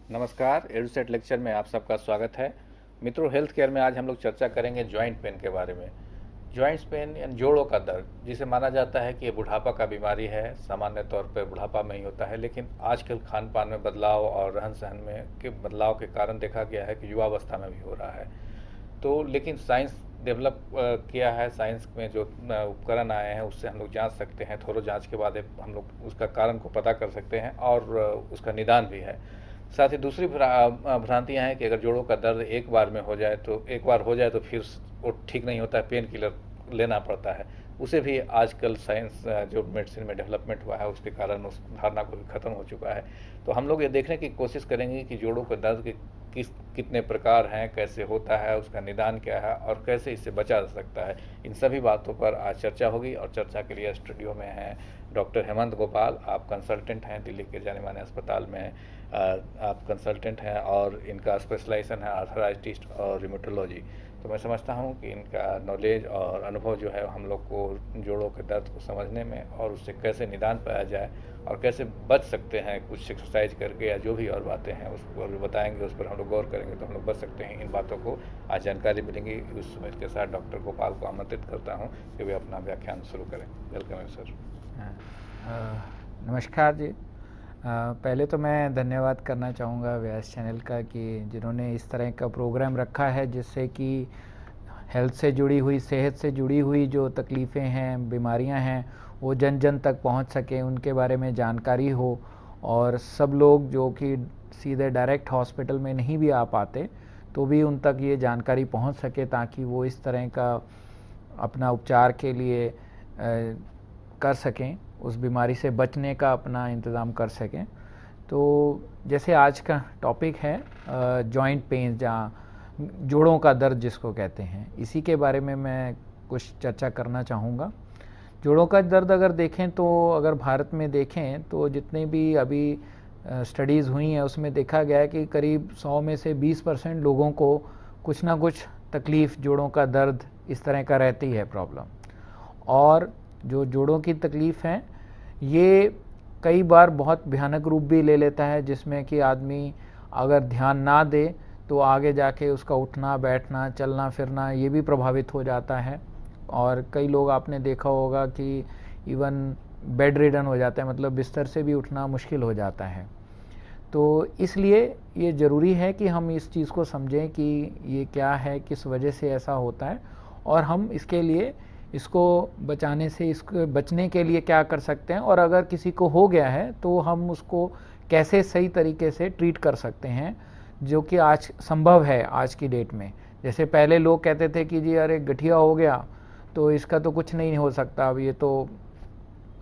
नमस्कार, EDUSAT lecture में आप सबका स्वागत है। मित्रों, हेल्थ केयर में आज हम लोग चर्चा करेंगे जॉइंट पेन के बारे में। जॉइंट्स पेन यानी जोड़ों का दर्द, जिसे माना जाता है कि ये बुढ़ापा का बीमारी है। सामान्य तौर पर बुढ़ापा में ही होता है, लेकिन आजकल खान पान में बदलाव और रहन सहन में के बदलाव के कारण देखा गया है कि युवावस्था में भी हो रहा है। तो लेकिन साइंस डेवलप किया है, साइंस में जो उपकरण आए हैं उससे हम लोग जांच सकते हैं। थोड़ा जांच के बाद हम लोग उसका कारण को पता कर सकते हैं और उसका निदान भी है। साथ ही दूसरी भ्रांतियाँ हैं कि अगर जोड़ों का दर्द एक बार हो जाए तो फिर वो ठीक नहीं होता है, पेन किलर लेना पड़ता है। उसे भी आजकल साइंस जो मेडिसिन में डेवलपमेंट हुआ है उसके कारण उस धारणा को भी ख़त्म हो चुका है। तो हम लोग ये देखने की कोशिश करेंगे कि जोड़ों के दर्द के कितने प्रकार हैं, कैसे होता है, उसका निदान क्या है और कैसे इससे बचा जा सकता है। इन सभी बातों पर आज चर्चा होगी और चर्चा के लिए स्टूडियो में हैं डॉक्टर हेमंत गोपाल। आप कंसल्टेंट हैं, दिल्ली के जाने माने अस्पताल में आप कंसल्टेंट हैं और इनका स्पेशलाइजेशन है आर्थराइटिस और रिमेटोलॉजी। तो मैं समझता हूं कि इनका नॉलेज और अनुभव जो है हम लोग को जोड़ों के दर्द को समझने में और उससे कैसे निदान पाया जाए और कैसे बच सकते हैं, कुछ एक्सरसाइज करके या जो भी और बातें हैं उसको बताएंगे, उस पर हम लोग गौर करेंगे तो हम लोग बच सकते हैं। इन बातों को आज जानकारी मिलेंगी। उस समय के साथ डॉक्टर गोपाल को आमंत्रित करता हूँ कि वे अपना व्याख्यान शुरू करें। वेलकम है सर। नमस्कार जी। पहले तो मैं धन्यवाद करना चाहूँगा व्यास चैनल का कि जिन्होंने इस तरह का प्रोग्राम रखा है जिससे कि हेल्थ से जुड़ी हुई, सेहत से जुड़ी हुई जो तकलीफ़ें हैं, बीमारियां हैं, वो जन जन तक पहुंच सके, उनके बारे में जानकारी हो और सब लोग जो कि सीधे डायरेक्ट हॉस्पिटल में नहीं भी आ पाते तो भी उन तक ये जानकारी पहुंच सके ताकि वो इस तरह का अपना उपचार के लिए कर सकें, उस बीमारी से बचने का अपना इंतज़ाम कर सकें। तो जैसे आज का टॉपिक है जॉइंट पेन, जहाँ जोड़ों का दर्द जिसको कहते हैं, इसी के बारे में मैं कुछ चर्चा करना चाहूँगा। जोड़ों का दर्द अगर देखें तो अगर भारत में देखें तो जितने भी अभी स्टडीज़ हुई हैं उसमें देखा गया है कि करीब 100 में से 20% लोगों को कुछ ना कुछ तकलीफ़, जोड़ों का दर्द इस तरह का रहती है प्रॉब्लम। और जो जोड़ों की तकलीफ़ हैं ये कई बार बहुत भयानक रूप भी ले लेता है, जिसमें कि आदमी अगर ध्यान ना दे तो आगे जाके उसका उठना बैठना, चलना फिरना ये भी प्रभावित हो जाता है। और कई लोग आपने देखा होगा कि इवन बेड रिडन हो जाता है, मतलब बिस्तर से भी उठना मुश्किल हो जाता है। तो इसलिए ये ज़रूरी है कि हम इस चीज़ को समझें कि ये क्या है, किस वजह से ऐसा होता है और हम इसके लिए, इसको बचाने से, इसको बचने के लिए क्या कर सकते हैं और अगर किसी को हो गया है तो हम उसको कैसे सही तरीके से ट्रीट कर सकते हैं, जो कि आज संभव है आज की डेट में। जैसे पहले लोग कहते थे कि जी अरे गठिया हो गया तो इसका तो कुछ नहीं हो सकता, अब ये तो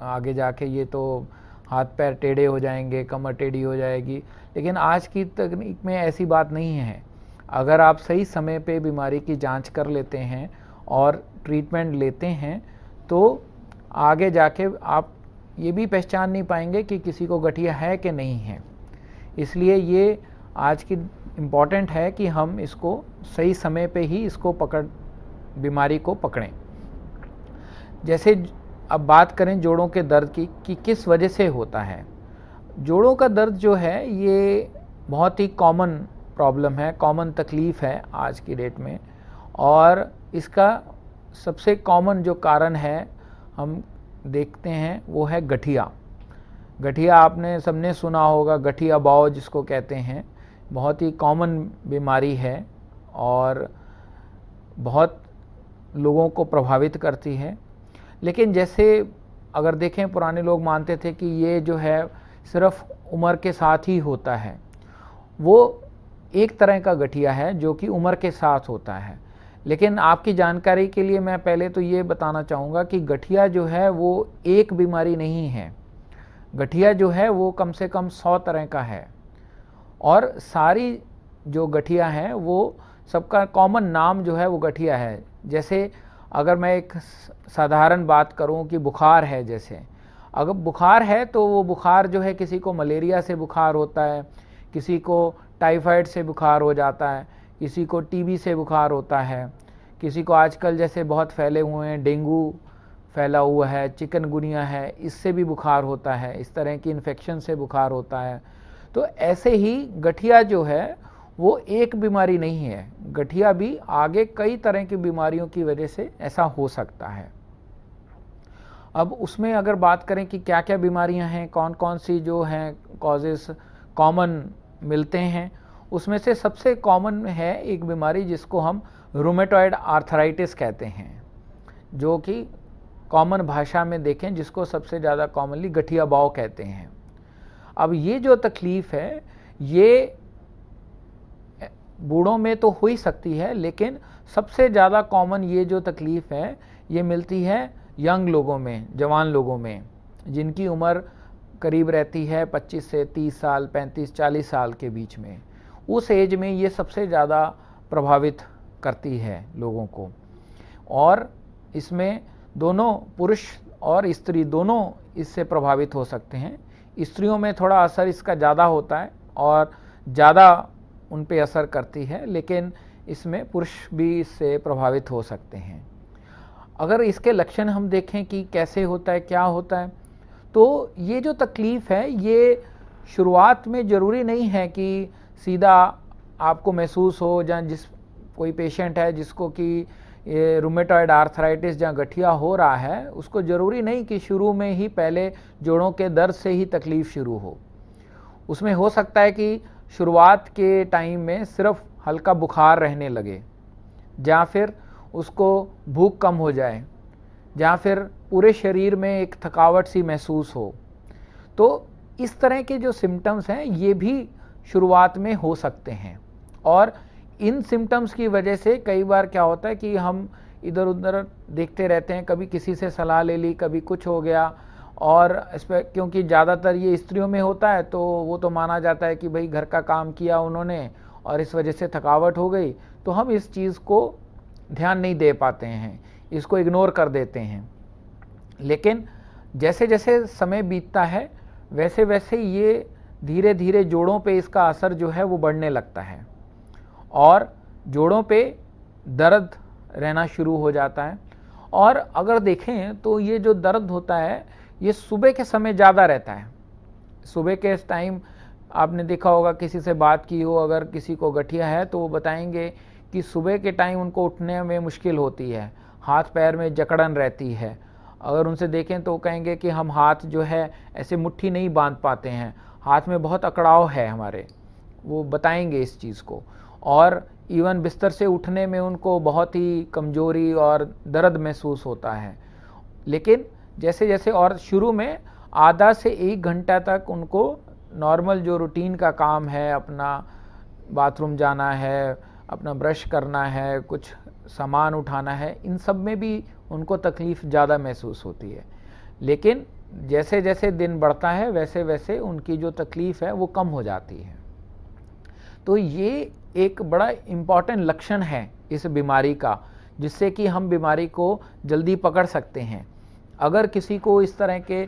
आगे जाके ये तो हाथ पैर टेढ़े हो जाएंगे, कमर टेढ़ी हो जाएगी। लेकिन आज की तकनीक में ऐसी बात नहीं है। अगर आप सही समय पे बीमारी की जांच कर लेते हैं और ट्रीटमेंट लेते हैं तो आगे जाके आप ये भी पहचान नहीं पाएंगे कि किसी को गठिया है कि नहीं है। इसलिए ये आज की इम्पॉर्टेंट है कि हम इसको सही समय पे ही इसको बीमारी को पकड़ें। जैसे अब बात करें जोड़ों के दर्द की कि किस वजह से होता है। जोड़ों का दर्द जो है ये बहुत ही कॉमन प्रॉब्लम है, कॉमन तकलीफ़ है आज की डेट में। और इसका सबसे कॉमन जो कारण है हम देखते हैं वो है गठिया। गठिया आपने सबने सुना होगा, गठिया बाव जिसको कहते हैं, बहुत ही कॉमन बीमारी है और बहुत लोगों को प्रभावित करती है। लेकिन जैसे अगर देखें, पुराने लोग मानते थे कि ये जो है सिर्फ उम्र के साथ ही होता है। वो एक तरह का गठिया है जो कि उम्र के साथ होता है। लेकिन आपकी जानकारी के लिए मैं पहले तो ये बताना चाहूँगा कि गठिया जो है वो एक बीमारी नहीं है। गठिया जो है वो कम से कम 100 तरह का है और सारी जो गठिया है वो सबका कॉमन नाम जो है वो गठिया है। जैसे अगर मैं एक साधारण बात करूं कि बुखार है, जैसे अगर बुखार है तो वो बुखार जो है किसी को मलेरिया से बुखार होता है, किसी को टाइफाइड से बुखार हो जाता है, किसी को टीबी से बुखार होता है, किसी को आजकल जैसे बहुत फैले हुए हैं डेंगू फैला हुआ है, चिकनगुनिया है, इससे भी बुखार होता है, इस तरह की इन्फेक्शन से बुखार होता है। तो ऐसे ही गठिया जो है वो एक बीमारी नहीं है, गठिया भी आगे कई तरह की बीमारियों की वजह से ऐसा हो सकता है। अब उसमें अगर बात करें कि क्या क्या बीमारियां हैं, कौन कौन सी जो हैं कॉजेस कॉमन मिलते हैं, उसमें से सबसे कॉमन है एक बीमारी जिसको हम रूमेटॉइड आर्थराइटिस कहते हैं, जो कि कॉमन भाषा में देखें जिसको सबसे ज़्यादा कॉमनली गठिया बाव कहते हैं। अब ये जो तकलीफ़ है ये बूढ़ों में तो हो ही सकती है, लेकिन सबसे ज़्यादा कॉमन ये जो तकलीफ़ है ये मिलती है यंग लोगों में, जवान लोगों में, जिनकी उम्र करीब रहती है 25 से 30 साल, 35-40 साल के बीच में। उस एज में ये सबसे ज़्यादा प्रभावित करती है लोगों को, और इसमें दोनों पुरुष और स्त्री दोनों इससे प्रभावित हो सकते हैं। स्त्रियों में थोड़ा असर इसका ज़्यादा होता है और ज़्यादा उन पे असर करती है, लेकिन इसमें पुरुष भी इससे प्रभावित हो सकते हैं। अगर इसके लक्षण हम देखें कि कैसे होता है, क्या होता है, तो ये जो तकलीफ़ है ये शुरुआत में ज़रूरी नहीं है कि सीधा आपको महसूस हो, जहाँ जिस कोई पेशेंट है जिसको कि ये रूमेटॉइड आर्थराइटिस जहाँ गठिया हो रहा है, उसको ज़रूरी नहीं कि शुरू में ही पहले जोड़ों के दर्द से ही तकलीफ़ शुरू हो। उसमें हो सकता है कि शुरुआत के टाइम में सिर्फ हल्का बुखार रहने लगे, या फिर उसको भूख कम हो जाए, या फिर पूरे शरीर में एक थकावट सी महसूस हो। तो इस तरह के जो सिम्टम्स हैं ये भी शुरुआत में हो सकते हैं, और इन सिम्टम्स की वजह से कई बार क्या होता है कि हम इधर उधर देखते रहते हैं, कभी किसी से सलाह ले ली, कभी कुछ हो गया, और इस पर क्योंकि ज़्यादातर ये स्त्रियों में होता है तो वो तो माना जाता है कि भाई घर का काम किया उन्होंने और इस वजह से थकावट हो गई, तो हम इस चीज़ को ध्यान नहीं दे पाते हैं, इसको इग्नोर कर देते हैं। लेकिन जैसे जैसे समय बीतता है वैसे वैसे ये धीरे धीरे जोड़ों पे इसका असर जो है वो बढ़ने लगता है, और जोड़ों पे दर्द रहना शुरू हो जाता है। और अगर देखें तो ये जो दर्द होता है ये सुबह के समय ज़्यादा रहता है। सुबह के इस टाइम आपने देखा होगा, किसी से बात की हो, अगर किसी को गठिया है तो वो बताएंगे कि सुबह के टाइम उनको उठने में मुश्किल होती है, हाथ पैर में जकड़न रहती है। अगर उनसे देखें तो कहेंगे कि हम हाथ जो है ऐसे मुट्ठी नहीं बांध पाते हैं, हाथ में बहुत अकड़ाव है हमारे, वो बताएंगे इस चीज़ को। और इवन बिस्तर से उठने में उनको बहुत ही कमज़ोरी और दर्द महसूस होता है। लेकिन जैसे जैसे, और शुरू में आधा से 1 घंटा तक उनको नॉर्मल जो रूटीन का काम है, अपना बाथरूम जाना है, अपना ब्रश करना है, कुछ सामान उठाना है, इन सब में भी उनको तकलीफ़ ज़्यादा महसूस होती है। लेकिन जैसे जैसे दिन बढ़ता है वैसे वैसे उनकी जो तकलीफ़ है वो कम हो जाती है। तो ये एक बड़ा इम्पॉर्टेंट लक्षण है इस बीमारी का, जिससे कि हम बीमारी को जल्दी पकड़ सकते हैं। अगर किसी को इस तरह के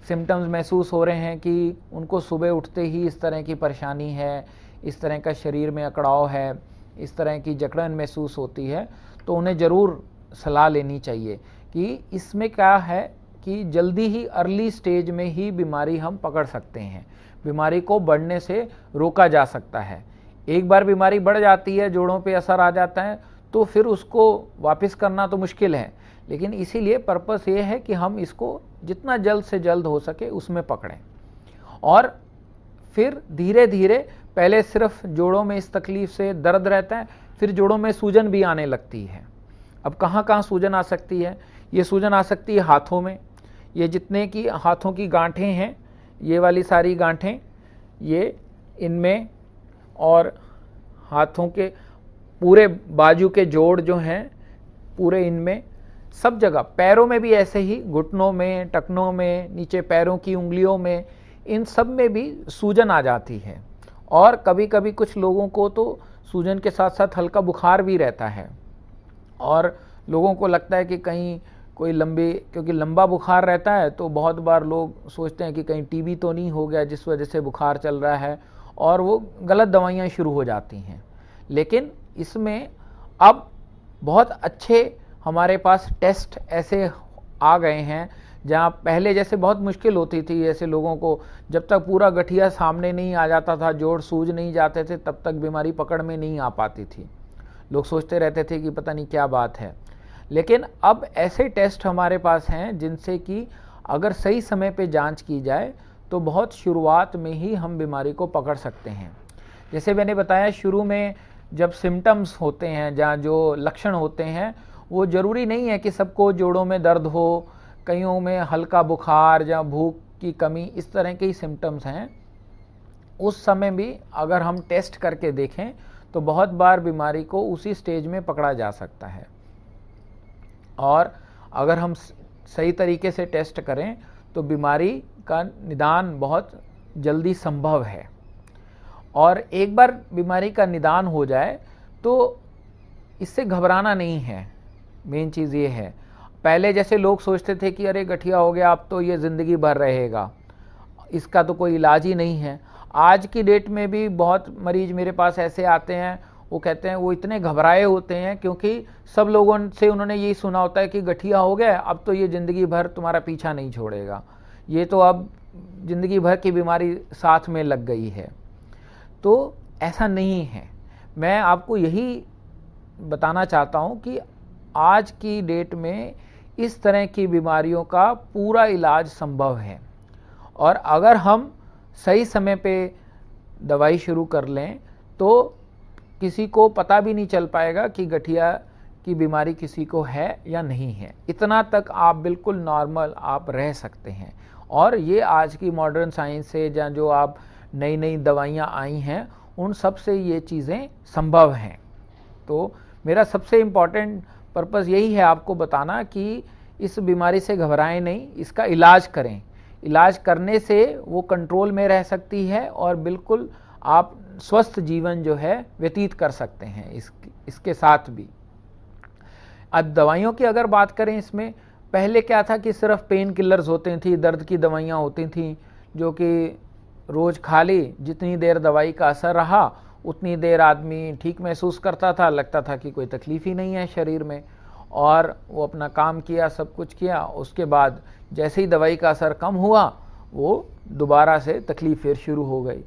सिम्टम्स महसूस हो रहे हैं कि उनको सुबह उठते ही इस तरह की परेशानी है, इस तरह का शरीर में अकड़ाव है, इस तरह की जकड़न महसूस होती है, तो उन्हें ज़रूर सलाह लेनी चाहिए कि इसमें क्या है कि जल्दी ही अर्ली स्टेज में ही बीमारी हम पकड़ सकते हैं, बीमारी को बढ़ने से रोका जा सकता है। एक बार बीमारी बढ़ जाती है, जोड़ों पे असर आ जाता है, तो फिर उसको वापस करना तो मुश्किल है। लेकिन इसीलिए पर्पस ये है कि हम इसको जितना जल्द से जल्द हो सके उसमें पकड़ें, और फिर धीरे धीरे पहले सिर्फ जोड़ों में इस तकलीफ़ से दर्द रहता है, फिर जोड़ों में सूजन भी आने लगती है। अब कहाँ कहाँ सूजन आ सकती है? ये सूजन आ सकती है हाथों में, ये जितने की हाथों की गांठें हैं, ये वाली सारी गांठें, ये इनमें, और हाथों के पूरे बाजू के जोड़ जो हैं पूरे इनमें, सब जगह। पैरों में भी ऐसे ही, घुटनों में, टखनों में, नीचे पैरों की उंगलियों में, इन सब में भी सूजन आ जाती है। और कभी कभी कुछ लोगों को तो सूजन के साथ साथ हल्का बुखार भी रहता है, और लोगों को लगता है कि कहीं कोई क्योंकि लंबा बुखार रहता है तो बहुत बार लोग सोचते हैं कि कहीं टीबी तो नहीं हो गया जिस वजह से बुखार चल रहा है, और वो गलत दवाइयाँ शुरू हो जाती हैं। लेकिन इसमें अब बहुत अच्छे हमारे पास टेस्ट ऐसे आ गए हैं, जहाँ पहले जैसे बहुत मुश्किल होती थी, ऐसे लोगों को जब तक पूरा गठिया सामने नहीं आ जाता था, जोड़ सूज नहीं जाते थे, तब तक बीमारी पकड़ में नहीं आ पाती थी। लोग सोचते रहते थे कि पता नहीं क्या बात है। लेकिन अब ऐसे टेस्ट हमारे पास हैं जिनसे कि अगर सही समय पे जांच की जाए तो बहुत शुरुआत में ही हम बीमारी को पकड़ सकते हैं। जैसे मैंने बताया, शुरू में जब सिम्टम्स होते हैं, जहाँ जो लक्षण होते हैं, वो ज़रूरी नहीं है कि सबको जोड़ों में दर्द हो, कईयों में हल्का बुखार या भूख की कमी, इस तरह के ही सिम्टम्स हैं। उस समय भी अगर हम टेस्ट करके देखें तो बहुत बार बीमारी को उसी स्टेज में पकड़ा जा सकता है, और अगर हम सही तरीके से टेस्ट करें तो बीमारी का निदान बहुत जल्दी संभव है। और एक बार बीमारी का निदान हो जाए तो इससे घबराना नहीं है। मेन चीज़ ये है, पहले जैसे लोग सोचते थे कि अरे गठिया हो गया अब तो ये ज़िंदगी भर रहेगा, इसका तो कोई इलाज ही नहीं है। आज की डेट में भी बहुत मरीज मेरे पास ऐसे आते हैं, वो कहते हैं, वो इतने घबराए होते हैं क्योंकि सब लोगों से उन्होंने यही सुना होता है कि गठिया हो गया अब तो ये ज़िंदगी भर तुम्हारा पीछा नहीं छोड़ेगा, ये तो अब ज़िंदगी भर की बीमारी साथ में लग गई है। तो ऐसा नहीं है। मैं आपको यही बताना चाहता हूँ कि आज की डेट में इस तरह की बीमारियों का पूरा इलाज संभव है, और अगर हम सही समय पे दवाई शुरू कर लें तो किसी को पता भी नहीं चल पाएगा कि गठिया की बीमारी किसी को है या नहीं है। इतना तक आप बिल्कुल नॉर्मल आप रह सकते हैं, और ये आज की मॉडर्न साइंस से या जो आप नई नई दवाइयाँ आई हैं उन सब से ये चीज़ें संभव हैं। तो मेरा सबसे इम्पॉर्टेंट पर्पज़ यही है आपको बताना कि इस बीमारी से घबराएं नहीं, इसका इलाज करें। इलाज करने से वो कंट्रोल में रह सकती है और बिल्कुल आप स्वस्थ जीवन जो है व्यतीत कर सकते हैं इसके साथ भी। अब दवाइयों की अगर बात करें, इसमें पहले क्या था कि सिर्फ पेन किलर्स होती थी, दर्द की दवाइयाँ होती थी जो कि रोज़ खा ली, जितनी देर दवाई का असर रहा उतनी देर आदमी ठीक महसूस करता था, लगता था कि कोई तकलीफ़ ही नहीं है शरीर में, और वो अपना काम किया, सब कुछ किया। उसके बाद जैसे ही दवाई का असर कम हुआ वो दोबारा से तकलीफ़ फिर शुरू हो गई।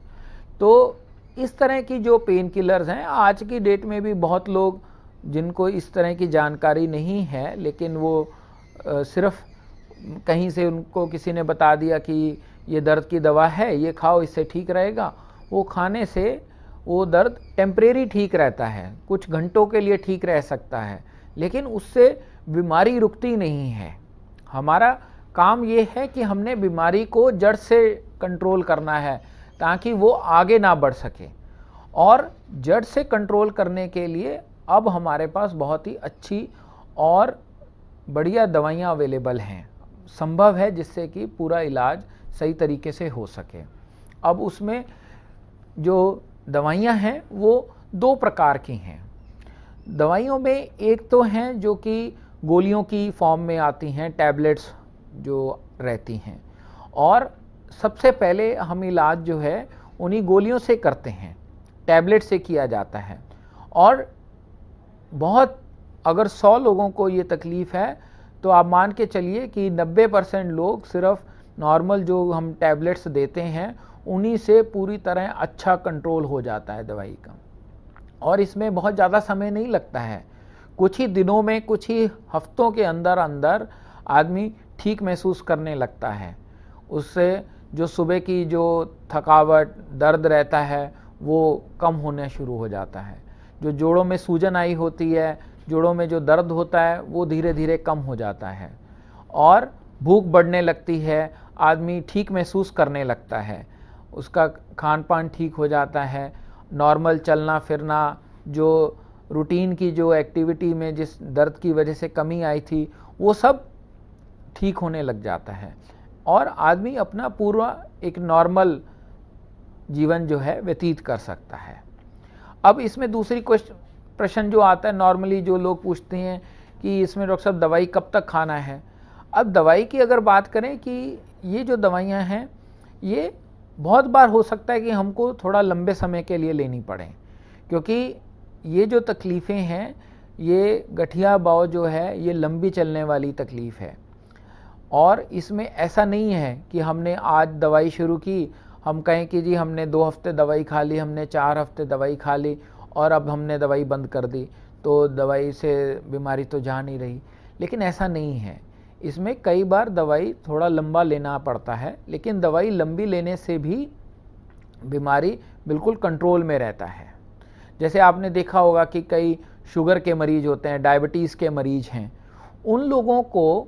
तो इस तरह की जो पेन किलर्स हैं, आज की डेट में भी बहुत लोग जिनको इस तरह की जानकारी नहीं है, लेकिन वो सिर्फ कहीं से उनको किसी ने बता दिया कि ये दर्द की दवा है, ये खाओ इससे ठीक रहेगा, वो खाने से वो दर्द टेम्परेरी ठीक रहता है, कुछ घंटों के लिए ठीक रह सकता है, लेकिन उससे बीमारी रुकती नहीं है। हमारा काम ये है कि हमने बीमारी को जड़ से कंट्रोल करना है ताकि वो आगे ना बढ़ सके, और जड़ से कंट्रोल करने के लिए अब हमारे पास बहुत ही अच्छी और बढ़िया दवाइयाँ अवेलेबल हैं, संभव है जिससे कि पूरा इलाज सही तरीके से हो सके। अब उसमें जो दवाइयाँ हैं वो दो प्रकार की हैं। दवाइयों में एक तो हैं जो कि गोलियों की फॉर्म में आती हैं, टैबलेट्स जो रहती हैं, और सबसे पहले हम इलाज जो है उन्हीं गोलियों से करते हैं, टैबलेट से किया जाता है। और बहुत अगर 100 लोगों को ये तकलीफ़ है तो आप मान के चलिए कि 90% लोग सिर्फ नॉर्मल जो हम टैबलेट्स देते हैं उन्हीं से पूरी तरह अच्छा कंट्रोल हो जाता है दवाई का, और इसमें बहुत ज़्यादा समय नहीं लगता है। कुछ ही दिनों में, कुछ ही हफ्तों के अंदर अंदर आदमी ठीक महसूस करने लगता है। उससे जो सुबह की जो थकावट, दर्द रहता है वो कम होने शुरू हो जाता है। जो जोड़ों में सूजन आई होती है, जोड़ों में जो दर्द होता है वो धीरे धीरे कम हो जाता है, और भूख बढ़ने लगती है, आदमी ठीक महसूस करने लगता है, उसका खान पान ठीक हो जाता है, नॉर्मल चलना फिरना, जो रूटीन की जो एक्टिविटी में जिस दर्द की वजह से कमी आई थी वो सब ठीक होने लग जाता है, और आदमी अपना पूरा एक नॉर्मल जीवन जो है व्यतीत कर सकता है। अब इसमें दूसरी प्रश्न जो आता है नॉर्मली जो लोग पूछते हैं कि इसमें डॉक्टर साहब दवाई कब तक खाना है। अब दवाई की अगर बात करें कि ये जो दवाइयाँ हैं ये बहुत बार हो सकता है कि हमको थोड़ा लंबे समय के लिए लेनी पड़े, क्योंकि ये जो तकलीफ़ें हैं ये गठिया बौव जो है ये लंबी चलने वाली तकलीफ़ है। और इसमें ऐसा नहीं है कि हमने आज दवाई शुरू की, हम कहें कि जी हमने 2 हफ्ते दवाई खा ली, हमने 4 हफ्ते दवाई खा ली और अब हमने दवाई बंद कर दी तो दवाई से बीमारी तो जा नहीं रही। लेकिन ऐसा नहीं है, इसमें कई बार दवाई थोड़ा लंबा लेना पड़ता है, लेकिन दवाई लंबी लेने से भी बीमारी बिल्कुल कंट्रोल में रहता है। जैसे आपने देखा होगा कि कई शुगर के मरीज होते हैं, डायबिटीज़ के मरीज हैं, उन लोगों को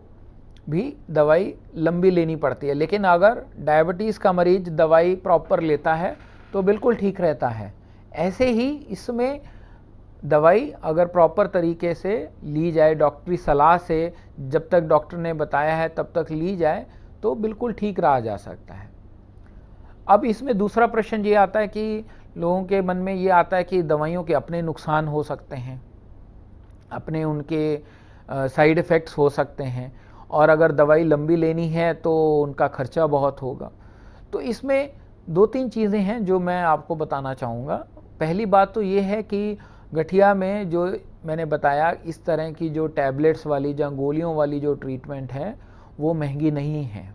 भी दवाई लंबी लेनी पड़ती है, लेकिन अगर डायबिटीज़ का मरीज दवाई प्रॉपर लेता है तो बिल्कुल ठीक रहता है। ऐसे ही इसमें दवाई अगर प्रॉपर तरीके से ली जाए, डॉक्टरी सलाह से, जब तक डॉक्टर ने बताया है तब तक ली जाए तो बिल्कुल ठीक रहा जा सकता है। अब इसमें दूसरा प्रश्न ये आता है कि लोगों के मन में ये आता है कि दवाइयों के अपने नुकसान हो सकते हैं, अपने उनके साइड इफ़ेक्ट्स हो सकते हैं, और अगर दवाई लंबी लेनी है तो उनका खर्चा बहुत होगा। तो इसमें 2-3 चीज़ें हैं जो मैं आपको बताना चाहूँगा। पहली बात तो ये है कि गठिया में जो मैंने बताया इस तरह की जो टैबलेट्स वाली या गोलियों वाली जो ट्रीटमेंट है वो महंगी नहीं है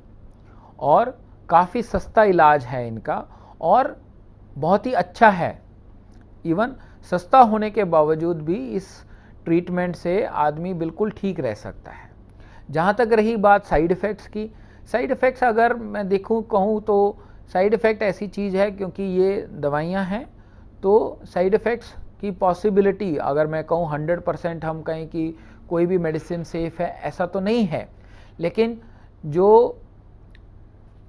और काफ़ी सस्ता इलाज है इनका और बहुत ही अच्छा है। इवन सस्ता होने के बावजूद भी इस ट्रीटमेंट से आदमी बिल्कुल ठीक रह सकता है। जहाँ तक रही बात साइड इफ़ेक्ट्स की, साइड इफ़ेक्ट्स अगर मैं कहूँ तो साइड इफ़ेक्ट ऐसी चीज़ है, क्योंकि ये दवाइयाँ हैं तो साइड इफ़ेक्ट्स की पॉसिबिलिटी अगर मैं कहूँ 100% हम कहें कि कोई भी मेडिसिन सेफ़ है, ऐसा तो नहीं है। लेकिन जो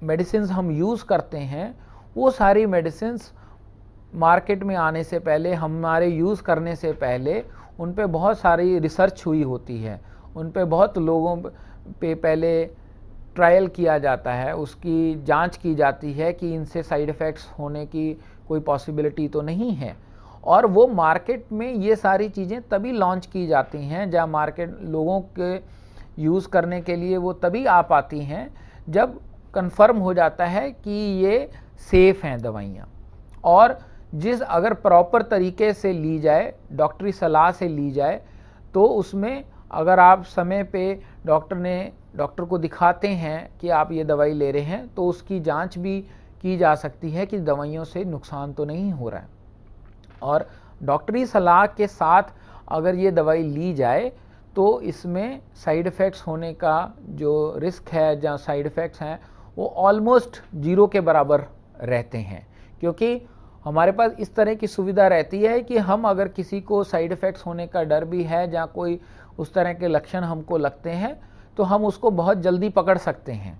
मेडिसिन्स हम यूज़ करते हैं वो सारी मेडिसिन्स मार्केट में आने से पहले, हमारे यूज़ करने से पहले उन पे बहुत सारी रिसर्च हुई होती है, उन पे बहुत लोगों पे पहले ट्रायल किया जाता है, उसकी जांच की जाती है कि इनसे साइड इफ़ेक्ट्स होने की कोई पॉसिबिलिटी तो नहीं है। और वो मार्केट में ये सारी चीज़ें तभी लॉन्च की जाती हैं, जब मार्केट लोगों के यूज़ करने के लिए वो तभी आ पाती हैं जब कंफर्म हो जाता है कि ये सेफ़ हैं दवाइयाँ। और अगर प्रॉपर तरीके से ली जाए, डॉक्टरी सलाह से ली जाए, तो उसमें अगर आप समय पे डॉक्टर को दिखाते हैं कि आप ये दवाई ले रहे हैं तो उसकी जांच भी की जा सकती है कि दवाइयों से नुकसान तो नहीं हो रहा है। और डॉक्टरी सलाह के साथ अगर ये दवाई ली जाए तो इसमें साइड इफ़ेक्ट्स होने का जो रिस्क है, जहाँ साइड इफ़ेक्ट्स हैं वो ऑलमोस्ट 0 के बराबर रहते हैं, क्योंकि हमारे पास इस तरह की सुविधा रहती है कि हम अगर किसी को साइड इफ़ेक्ट्स होने का डर भी है, जहाँ कोई उस तरह के लक्षण हमको लगते हैं, तो हम उसको बहुत जल्दी पकड़ सकते हैं।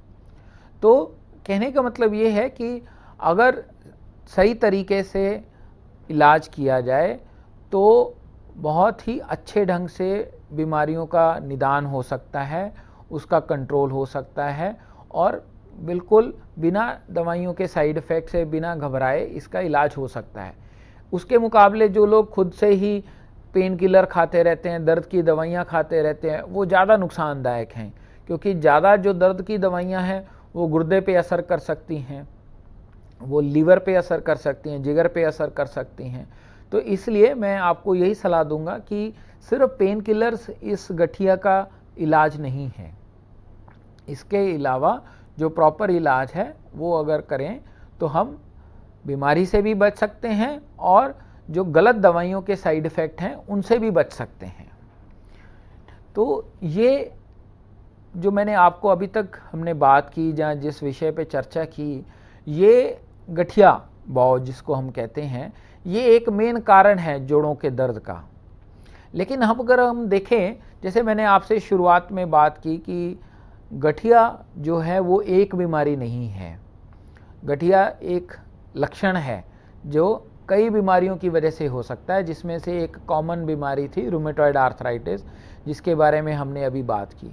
तो कहने का मतलब ये है कि अगर सही तरीके से इलाज किया जाए तो बहुत ही अच्छे ढंग से बीमारियों का निदान हो सकता है, उसका कंट्रोल हो सकता है और बिल्कुल बिना दवाइयों के साइड इफ़ेक्ट से, बिना घबराए इसका इलाज हो सकता है। उसके मुकाबले जो लोग खुद से ही पेन किलर खाते रहते हैं, दर्द की दवाइयाँ खाते रहते हैं, वो ज़्यादा नुकसानदायक हैं, क्योंकि ज़्यादा जो दर्द की दवाइयाँ हैं वो गुर्दे पे असर कर सकती हैं, वो लीवर पे असर कर सकती हैं, जिगर पे असर कर सकती हैं। तो इसलिए मैं आपको यही सलाह दूंगा कि सिर्फ पेन किलर्स इस गठिया का इलाज नहीं है। इसके अलावा जो प्रॉपर इलाज है वो अगर करें तो हम बीमारी से भी बच सकते हैं और जो गलत दवाइयों के साइड इफ़ेक्ट हैं उनसे भी बच सकते हैं। तो ये जो मैंने आपको अभी तक हमने बात की, जहाँ जिस विषय पे चर्चा की, ये गठिया बौव जिसको हम कहते हैं, ये एक मेन कारण है जोड़ों के दर्द का। लेकिन अगर हम देखें, जैसे मैंने आपसे शुरुआत में बात की कि गठिया जो है वो एक बीमारी नहीं है, गठिया एक लक्षण है जो कई बीमारियों की वजह से हो सकता है, जिसमें से एक कॉमन बीमारी थी रूमेटॉइड आर्थराइटिस, जिसके बारे में हमने अभी बात की।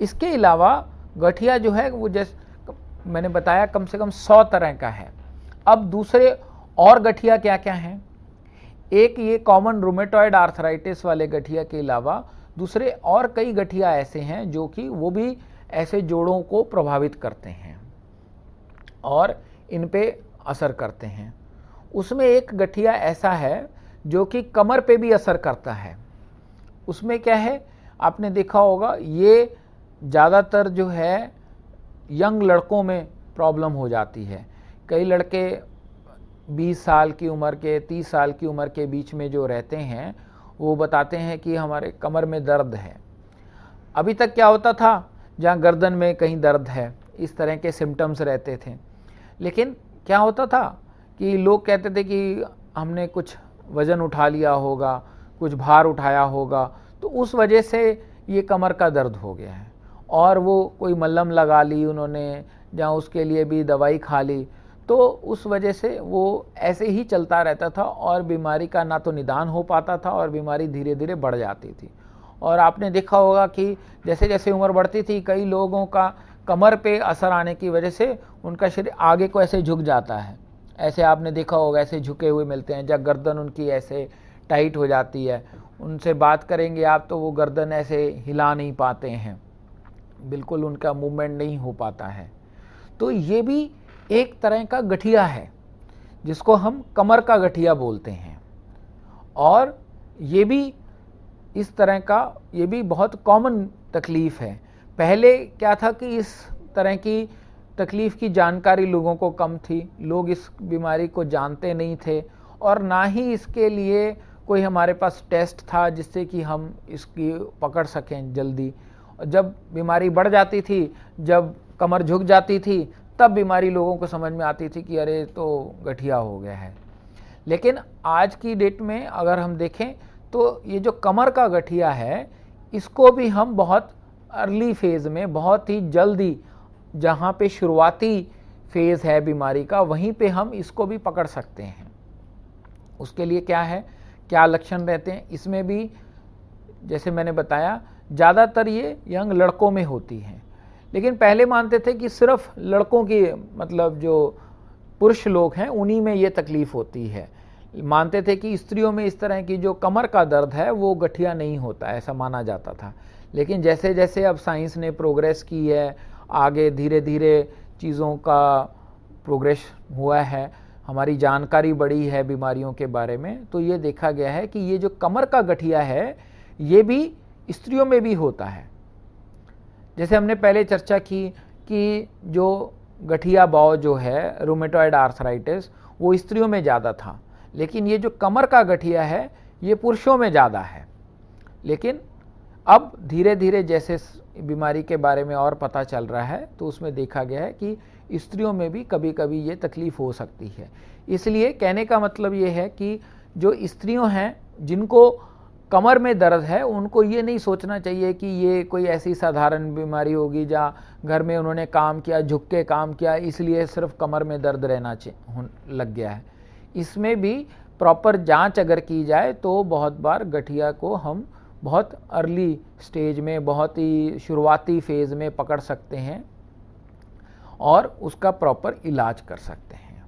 इसके अलावा गठिया जो है वो जैसे मैंने बताया कम से कम 100 तरह का है। अब दूसरे और गठिया क्या क्या हैं? एक ये कॉमन रूमेटॉइड आर्थराइटिस वाले गठिया के अलावा दूसरे और कई गठिया ऐसे हैं जो कि वो भी ऐसे जोड़ों को प्रभावित करते हैं और इन पे असर करते हैं। उसमें एक गठिया ऐसा है जो कि कमर पे भी असर करता है। उसमें क्या है, आपने देखा होगा, ये ज़्यादातर जो है यंग लड़कों में प्रॉब्लम हो जाती है। कई लड़के 20 साल की उम्र के 30 साल की उम्र के बीच में जो रहते हैं वो बताते हैं कि हमारे कमर में दर्द है। अभी तक क्या होता था, जहाँ गर्दन में कहीं दर्द है, इस तरह के सिम्टम्स रहते थे। लेकिन क्या होता था कि लोग कहते थे कि हमने कुछ वज़न उठा लिया होगा, कुछ भार उठाया होगा, तो उस वजह से ये कमर का दर्द हो गया है, और वो कोई मल्हम लगा ली उन्होंने, जहाँ उसके लिए भी दवाई खा ली, तो उस वजह से वो ऐसे ही चलता रहता था और बीमारी का ना तो निदान हो पाता था और बीमारी धीरे धीरे बढ़ जाती थी। और आपने देखा होगा कि जैसे जैसे उम्र बढ़ती थी, कई लोगों का कमर पे असर आने की वजह से उनका शरीर आगे को ऐसे झुक जाता है। ऐसे आपने देखा होगा, ऐसे झुके हुए मिलते हैं, जब गर्दन उनकी ऐसे टाइट हो जाती है, उनसे बात करेंगे आप तो वो गर्दन ऐसे हिला नहीं पाते हैं, बिल्कुल उनका मूवमेंट नहीं हो पाता है। तो ये भी एक तरह का गठिया है जिसको हम कमर का गठिया बोलते हैं, और ये भी इस तरह का, ये भी बहुत कॉमन तकलीफ़ है। पहले क्या था कि इस तरह की तकलीफ़ की जानकारी लोगों को कम थी, लोग इस बीमारी को जानते नहीं थे, और ना ही इसके लिए कोई हमारे पास टेस्ट था जिससे कि हम इसकी पकड़ सकें जल्दी। जब बीमारी बढ़ जाती थी, जब कमर झुक जाती थी, तब बीमारी लोगों को समझ में आती थी कि अरे तो गठिया हो गया है। लेकिन आज की डेट में अगर हम देखें तो ये जो कमर का गठिया है, इसको भी हम बहुत अर्ली फेज़ में, बहुत ही जल्दी, जहाँ पे शुरुआती फेज़ है बीमारी का, वहीं पे हम इसको भी पकड़ सकते हैं। उसके लिए क्या है, क्या लक्षण रहते हैं, इसमें भी जैसे मैंने बताया ज़्यादातर ये यंग लड़कों में होती हैं। लेकिन पहले मानते थे कि सिर्फ लड़कों की, मतलब जो पुरुष लोग हैं उन्हीं में ये तकलीफ़ होती है। मानते थे कि स्त्रियों में इस तरह की जो कमर का दर्द है वो गठिया नहीं होता, ऐसा माना जाता था। लेकिन जैसे जैसे अब साइंस ने प्रोग्रेस की है, आगे धीरे धीरे चीज़ों का प्रोग्रेस हुआ है, हमारी जानकारी बढ़ी है बीमारियों के बारे में, तो ये देखा गया है कि ये जो कमर का गठिया है ये भी स्त्रियों में भी होता है। जैसे हमने पहले चर्चा की कि जो गठिया बौं जो है, रूमेटॉइड आर्थराइटिस, वो स्त्रियों में ज़्यादा था, लेकिन ये जो कमर का गठिया है ये पुरुषों में ज़्यादा है। लेकिन अब धीरे धीरे जैसे बीमारी के बारे में और पता चल रहा है तो उसमें देखा गया है कि स्त्रियों में भी कभी कभी ये तकलीफ़ हो सकती है। इसलिए कहने का मतलब ये है कि जो स्त्रियों हैं जिनको कमर में दर्द है, उनको ये नहीं सोचना चाहिए कि ये कोई ऐसी साधारण बीमारी होगी जहाँ घर में उन्होंने काम किया, झुक के काम किया, इसलिए सिर्फ कमर में दर्द रहना लग गया है। इसमें भी प्रॉपर जांच अगर की जाए तो बहुत बार गठिया को हम बहुत अर्ली स्टेज में, बहुत ही शुरुआती फेज़ में पकड़ सकते हैं और उसका प्रॉपर इलाज कर सकते हैं।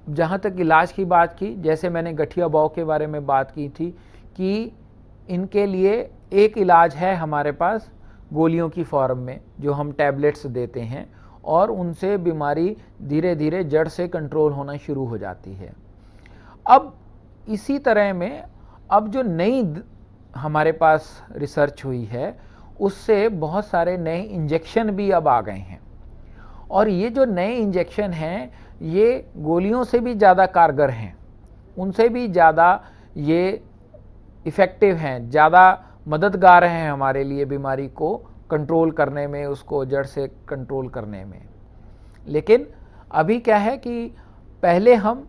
जहाँ तक इलाज की बात की, जैसे मैंने गठिया बौं के बारे में बात की थी कि इनके लिए एक इलाज है हमारे पास गोलियों की फॉर्म में, जो हम टैबलेट्स देते हैं और उनसे बीमारी धीरे धीरे जड़ से कंट्रोल होना शुरू हो जाती है। अब इसी तरह में अब जो नई हमारे पास रिसर्च हुई है उससे बहुत सारे नए इंजेक्शन भी अब आ गए हैं, और ये जो नए इंजेक्शन हैं ये गोलियों से भी ज़्यादा कारगर हैं, उनसे भी ज़्यादा ये इफ़ेक्टिव हैं, ज़्यादा मददगार हैं हमारे लिए बीमारी को कंट्रोल करने में, उसको जड़ से कंट्रोल करने में। लेकिन अभी क्या है कि पहले हम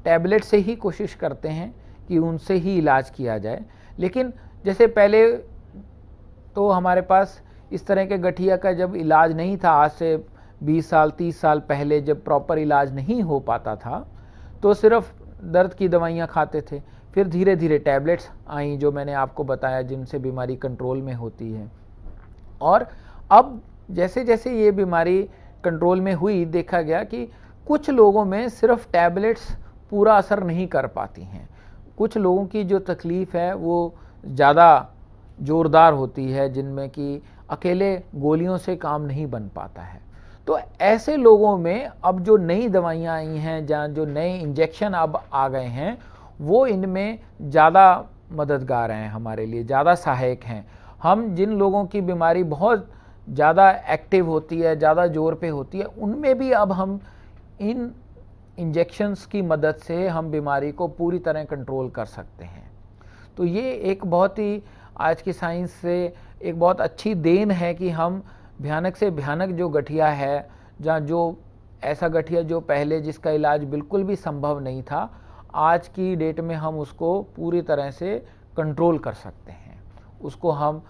टैबलेट से ही कोशिश करते हैं कि उनसे ही इलाज किया जाए। लेकिन जैसे पहले तो हमारे पास इस तरह के गठिया का जब इलाज नहीं था, आज से 20 साल 30 साल पहले जब प्रॉपर इलाज नहीं हो पाता था तो सिर्फ दर्द की दवाइयाँ खाते थे। फिर धीरे धीरे टैबलेट्स आई जो मैंने आपको बताया, जिनसे बीमारी कंट्रोल में होती है। और अब जैसे जैसे ये बीमारी कंट्रोल में हुई, देखा गया कि कुछ लोगों में सिर्फ टैबलेट्स पूरा असर नहीं कर पाती हैं। कुछ लोगों की जो तकलीफ़ है वो ज़्यादा ज़ोरदार होती है, जिनमें कि अकेले गोलियों से काम नहीं बन पाता है। तो ऐसे लोगों में अब जो नई दवाइयाँ आई हैं, जहाँ जो नए इंजेक्शन अब आ गए हैं, वो इनमें ज़्यादा मददगार हैं, हमारे लिए ज़्यादा सहायक हैं। हम जिन लोगों की बीमारी बहुत ज़्यादा एक्टिव होती है, ज़्यादा ज़ोर पे होती है, उनमें भी अब हम इन इंजेक्शन्स की मदद से हम बीमारी को पूरी तरह कंट्रोल कर सकते हैं। तो ये एक बहुत ही आज की साइंस से एक बहुत अच्छी देन है कि हम भयानक से भयानक जो गठिया है, जहाँ जो ऐसा गठिया जो पहले जिसका इलाज बिल्कुल भी संभव नहीं था, आज की डेट में हम उसको पूरी तरह से कंट्रोल कर सकते हैं। उसको हम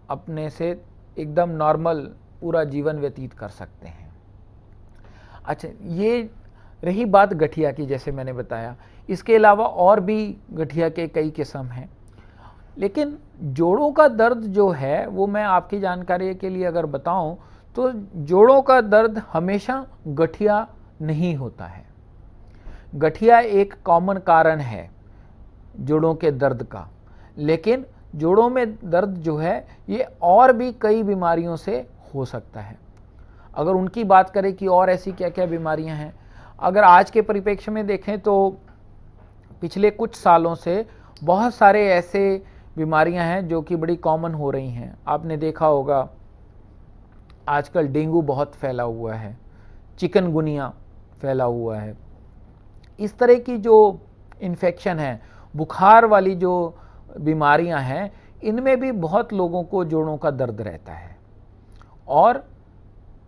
अपने से एकदम नॉर्मल पूरा जीवन व्यतीत कर सकते हैं। अच्छा, ये रही बात गठिया की, जैसे मैंने बताया। इसके अलावा और भी गठिया के कई किस्म हैं, लेकिन जोड़ों का दर्द जो है वो मैं आपकी जानकारी के लिए अगर बताऊं तो जोड़ों का दर्द हमेशा गठिया नहीं होता है। गठिया एक कॉमन कारण है जोड़ों के दर्द का, लेकिन जोड़ों में दर्द जो है ये और भी कई बीमारियों से हो सकता है। अगर उनकी बात करें कि और ऐसी क्या क्या बीमारियां हैं, अगर आज के परिप्रेक्ष्य में देखें तो पिछले कुछ सालों से बहुत सारे ऐसे बीमारियां हैं जो कि बड़ी कॉमन हो रही हैं। आपने देखा होगा आजकल डेंगू बहुत फैला हुआ है, चिकनगुनिया फैला हुआ है। इस तरह की जो इन्फेक्शन है, बुखार वाली जो बीमारियां हैं, इनमें भी बहुत लोगों को जोड़ों का दर्द रहता है और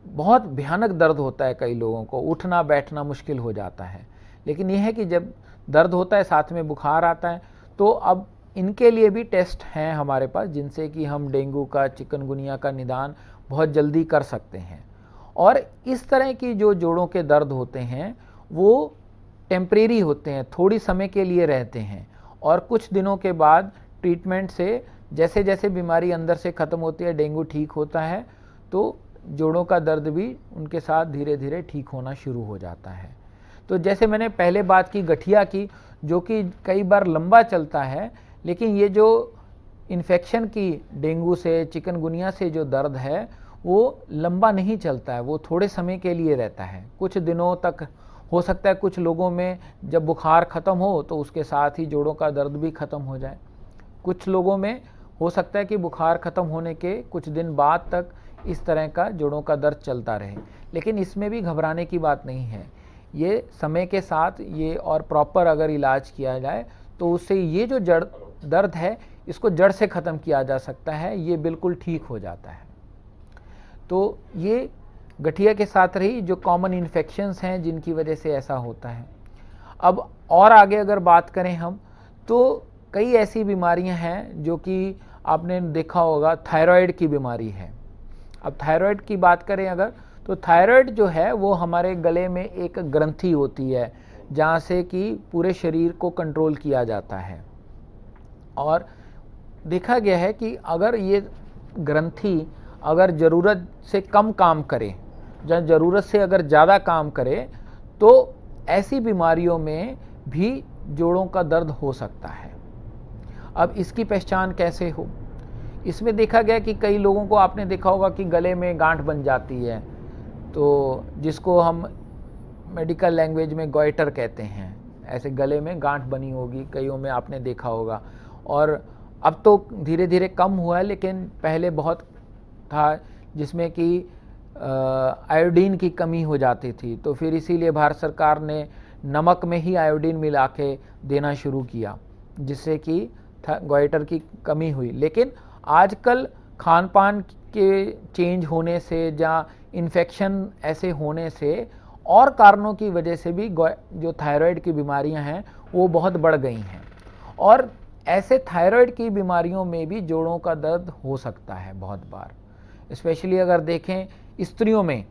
बहुत भयानक दर्द होता है। कई लोगों को उठना बैठना मुश्किल हो जाता है। लेकिन यह है कि जब दर्द होता है साथ में बुखार आता है, तो अब इनके लिए भी टेस्ट हैं हमारे पास, जिनसे कि हम डेंगू का, चिकनगुनिया का निदान बहुत जल्दी कर सकते हैं। और इस तरह की जो जोड़ों के दर्द होते हैं वो टेम्परेरी होते हैं, थोड़ी समय के लिए रहते हैं और कुछ दिनों के बाद ट्रीटमेंट से जैसे जैसे बीमारी अंदर से ख़त्म होती है, डेंगू ठीक होता है, तो जोड़ों का दर्द भी उनके साथ धीरे धीरे ठीक होना शुरू हो जाता है। तो जैसे मैंने पहले बात की गठिया की, जो कि कई बार लंबा चलता है, लेकिन ये जो इन्फेक्शन की डेंगू से, चिकनगुनिया से जो दर्द है वो लंबा नहीं चलता है, वो थोड़े समय के लिए रहता है, कुछ दिनों तक हो सकता है। कुछ लोगों में जब बुखार ख़त्म हो तो उसके साथ ही जोड़ों का दर्द भी ख़त्म हो जाए। कुछ लोगों में हो सकता है कि बुखार ख़त्म होने के कुछ दिन बाद तक इस तरह का जोड़ों का दर्द चलता रहे, लेकिन इसमें भी घबराने की बात नहीं है। ये समय के साथ ये और प्रॉपर अगर इलाज किया जाए तो उससे ये जो जड़ दर्द है इसको जड़ से ख़त्म किया जा सकता है, ये बिल्कुल ठीक हो जाता है। तो ये गठिया के साथ रही जो कॉमन इन्फेक्शंस हैं जिनकी वजह से ऐसा होता है। अब और आगे अगर बात करें हम, तो कई ऐसी बीमारियां हैं जो कि आपने देखा होगा, थायराइड की बीमारी है। अब थायराइड की बात करें अगर, तो थायराइड जो है वो हमारे गले में एक ग्रंथि होती है जहाँ से कि पूरे शरीर को कंट्रोल किया जाता है। और देखा गया है कि अगर ये ग्रंथि अगर ज़रूरत से कम काम करे, या ज़रूरत से अगर ज़्यादा काम करे, तो ऐसी बीमारियों में भी जोड़ों का दर्द हो सकता है। अब इसकी पहचान कैसे हो? इसमें देखा गया कि कई लोगों को आपने देखा होगा कि गले में गांठ बन जाती है, तो जिसको हम मेडिकल लैंग्वेज में गॉइटर कहते हैं। ऐसे गले में गांठ बनी होगी, कईयों में आपने देखा होगा। और अब तो धीरे धीरे कम हुआ है, लेकिन पहले बहुत था जिसमें कि आयोडीन की कमी हो जाती थी, तो फिर इसीलिए भारत सरकार ने नमक में ही आयोडीन मिला के देना शुरू किया, जिससे कि गॉइटर की कमी हुई। लेकिन आजकल खान पान के चेंज होने से या इन्फेक्शन ऐसे होने से और कारणों की वजह से भी जो थायराइड की बीमारियां हैं वो बहुत बढ़ गई हैं। और ऐसे थायराइड की बीमारियों में भी जोड़ों का दर्द हो सकता है बहुत बार, स्पेशली अगर देखें स्त्रियों में,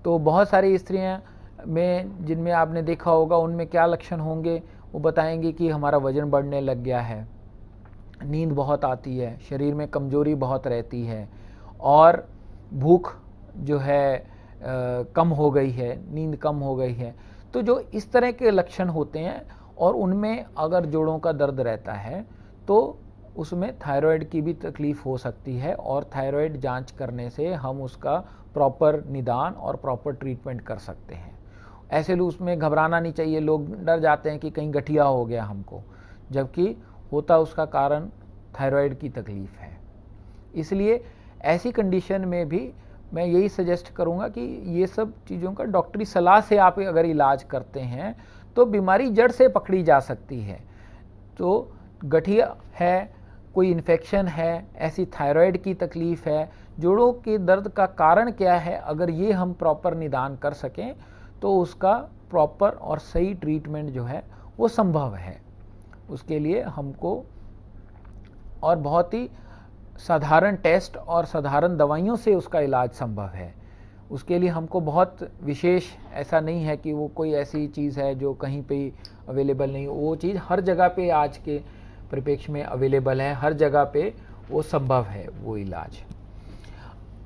तो बहुत सारी स्त्रियां में जिनमें आपने देखा होगा उनमें क्या लक्षण होंगे, वो बताएंगे कि हमारा वज़न बढ़ने लग गया है, नींद बहुत आती है, शरीर में कमज़ोरी बहुत रहती है और भूख जो है कम हो गई है, नींद कम हो गई है। तो जो इस तरह के लक्षण होते हैं और उनमें अगर जोड़ों का दर्द रहता है तो उसमें थायराइड की भी तकलीफ हो सकती है, और थायराइड जांच करने से हम उसका प्रॉपर निदान और प्रॉपर ट्रीटमेंट कर सकते हैं। ऐसे लोग उसमें घबराना नहीं चाहिए। लोग डर जाते हैं कि कहीं गठिया हो गया हमको, जबकि होता उसका कारण थायराइड की तकलीफ है। इसलिए ऐसी कंडीशन में भी मैं यही सजेस्ट करूंगा कि ये सब चीज़ों का डॉक्टरी सलाह से आप अगर इलाज करते हैं तो बीमारी जड़ से पकड़ी जा सकती है। तो गठिया है, कोई इन्फेक्शन है, ऐसी थायराइड की तकलीफ़ है, जोड़ों के दर्द का कारण क्या है, अगर ये हम प्रॉपर निदान कर सकें तो उसका प्रॉपर और सही ट्रीटमेंट जो है वो संभव है। उसके लिए हमको और बहुत ही साधारण टेस्ट और साधारण दवाइयों से उसका इलाज संभव है। उसके लिए हमको बहुत विशेष ऐसा नहीं है कि वो कोई ऐसी चीज़ है जो कहीं पे अवेलेबल नहीं, वो चीज़ हर जगह पे आज के परिप्रेक्ष्य में अवेलेबल है, हर जगह पे वो संभव है वो इलाज।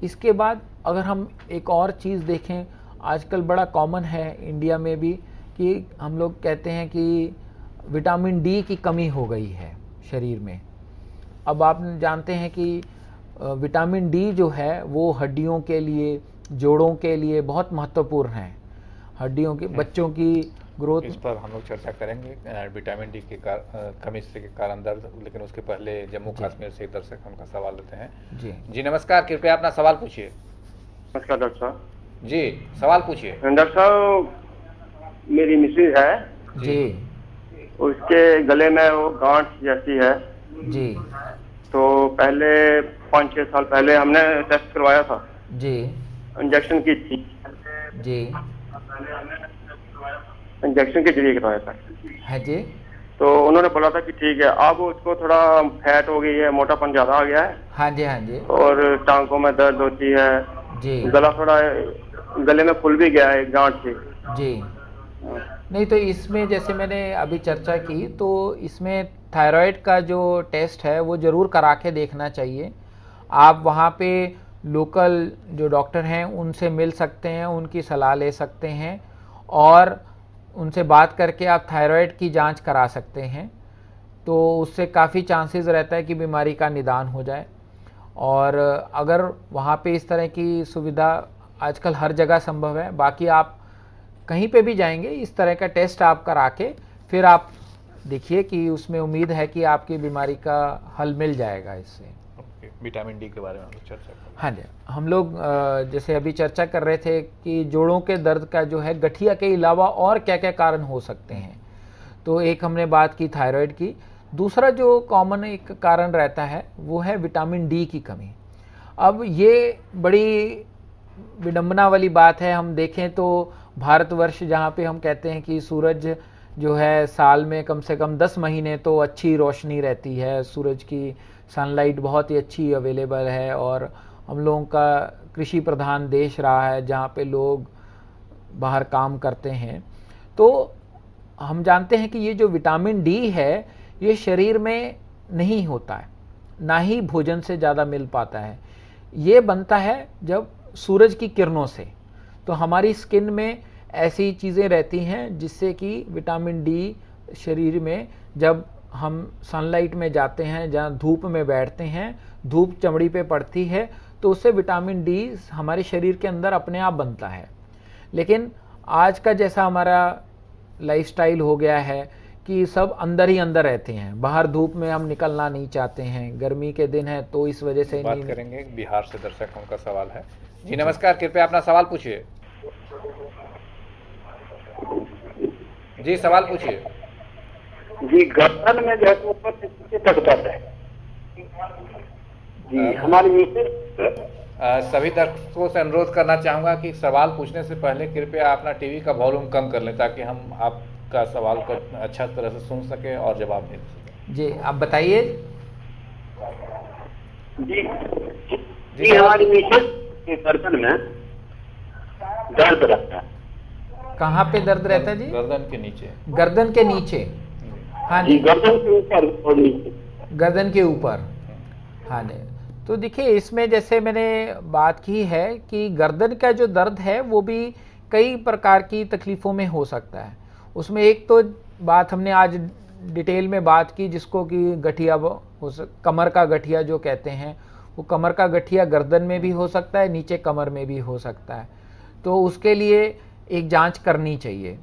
इसके बाद अगर हम एक और चीज़ देखें, आजकल बड़ा कॉमन है इंडिया में भी कि हम लोग कहते हैं कि विटामिन डी की कमी हो गई है शरीर में। अब आप जानते हैं कि विटामिन डी जो है वो हड्डियों के लिए, जोड़ों के लिए बहुत महत्वपूर्ण है। हड्डियों के बच्चों की ग्रोथ, इस पर हम लोग चर्चा करेंगे विटामिन डी के कमी से के कारण दर्द। लेकिन उसके पहले जम्मू कश्मीर से एक दर्शक उनका सवाल लेते हैं। जी नमस्कार, कृपया अपना सवाल पूछिए। नमस्कार डॉक्टर साहब। जी सवाल पूछिए। डॉक्टर साहब, मेरी मिसेज है जी, उसके गले में वो गांठ जैसी है जी, तो पहले 5-6 साल पहले हमने टेस्ट करवाया था जी, इंजेक्शन की थी जी, इंजेक्शन के जरिए करवाया था है जी, तो उन्होंने बोला था कि ठीक है। अब उसको थोड़ा फैट हो गई है, मोटापन ज्यादा आ गया है। हाँ जी, हाँ जी, और टांगों में दर्द होती है जी, गला थोड़ा, गले में फूल भी गया है गांठ से जी। नहीं तो इसमें जैसे मैंने अभी चर्चा की तो इसमें थायराइड का जो टेस्ट है वो ज़रूर करा के देखना चाहिए। आप वहाँ पे लोकल जो डॉक्टर हैं उनसे मिल सकते हैं, उनकी सलाह ले सकते हैं और उनसे बात करके आप थायराइड की जांच करा सकते हैं। तो उससे काफ़ी चांसेस रहता है कि बीमारी का निदान हो जाए। और अगर वहाँ पे इस तरह की सुविधा आजकल हर जगह संभव है, बाकी आप कहीं पे भी जाएंगे इस तरह का टेस्ट आप करा के फिर आप देखिए कि उसमें उम्मीद है कि आपकी बीमारी का हल मिल जाएगा इससे। विटामिन डी के बारे में हम लोग चर्चा करें। हाँ जी, हम लोग जैसे अभी चर्चा कर रहे थे कि जोड़ों के दर्द का जो है गठिया के अलावा और क्या क्या कारण हो सकते हैं। तो एक हमने बात की थायराइड की, दूसरा जो कॉमन एक कारण रहता है वो है विटामिन डी की कमी। अब ये बड़ी विडंबना वाली बात है। हम देखें तो भारतवर्ष जहाँ पे हम कहते हैं कि सूरज जो है साल में कम से कम 10 महीने तो अच्छी रोशनी रहती है, सूरज की सनलाइट बहुत ही अच्छी अवेलेबल है, और हम लोगों का कृषि प्रधान देश रहा है जहाँ पे लोग बाहर काम करते हैं। तो हम जानते हैं कि ये जो विटामिन डी है ये शरीर में नहीं होता है, ना ही भोजन से ज़्यादा मिल पाता है। ये बनता है जब सूरज की किरणों से। तो हमारी स्किन में ऐसी चीज़ें रहती हैं जिससे कि विटामिन डी शरीर में, जब हम सनलाइट में जाते हैं, जहाँ धूप में बैठते हैं, धूप चमड़ी पे पड़ती है तो उससे विटामिन डी हमारे शरीर के अंदर अपने आप बनता है। लेकिन आज का जैसा हमारा लाइफस्टाइल हो गया है कि सब अंदर ही अंदर रहते हैं, बाहर धूप में हम निकलना नहीं चाहते हैं, गर्मी के दिन है तो इस वजह से बात करेंगे। बिहार से दर्शक उनका सवाल है। जी नमस्कार, कृपया अपना सवाल पूछिए। जी सवाल पूछिए। जी, गर्दन में जो है ऊपर से नीचे तक दर्द है जी। हमारी मिसेज सभी दर्शकों से अनुरोध करना चाहूँगा कि सवाल पूछने से पहले कृपया अपना टीवी का वॉल्यूम कम कर लें ताकि हम आपका सवाल को अच्छा तरह से सुन सकें और जवाब दे सकें। जी आप बताइए। जी जी, हमारी मिसेज के गर्दन में दर्द रहता है। कहाँ पे दर्द रहता है जी? गर्दन के नीचे। गर्दन के नीचे। हाँ जी, गर्दन के ऊपर और नीचे। गर्दन के ऊपर। हाँ जी, तो देखिए इसमें जैसे मैंने बात की है कि गर्दन का जो दर्द है वो भी कई प्रकार की तकलीफ़ों में हो सकता है। उसमें एक तो बात हमने आज डिटेल में बात की जिसको कि गठिया कमर का गठिया जो कहते हैं, वो कमर का गठिया गर्दन में भी हो सकता है, नीचे कमर में भी हो सकता है, तो उसके लिए एक जांच करनी चाहिए।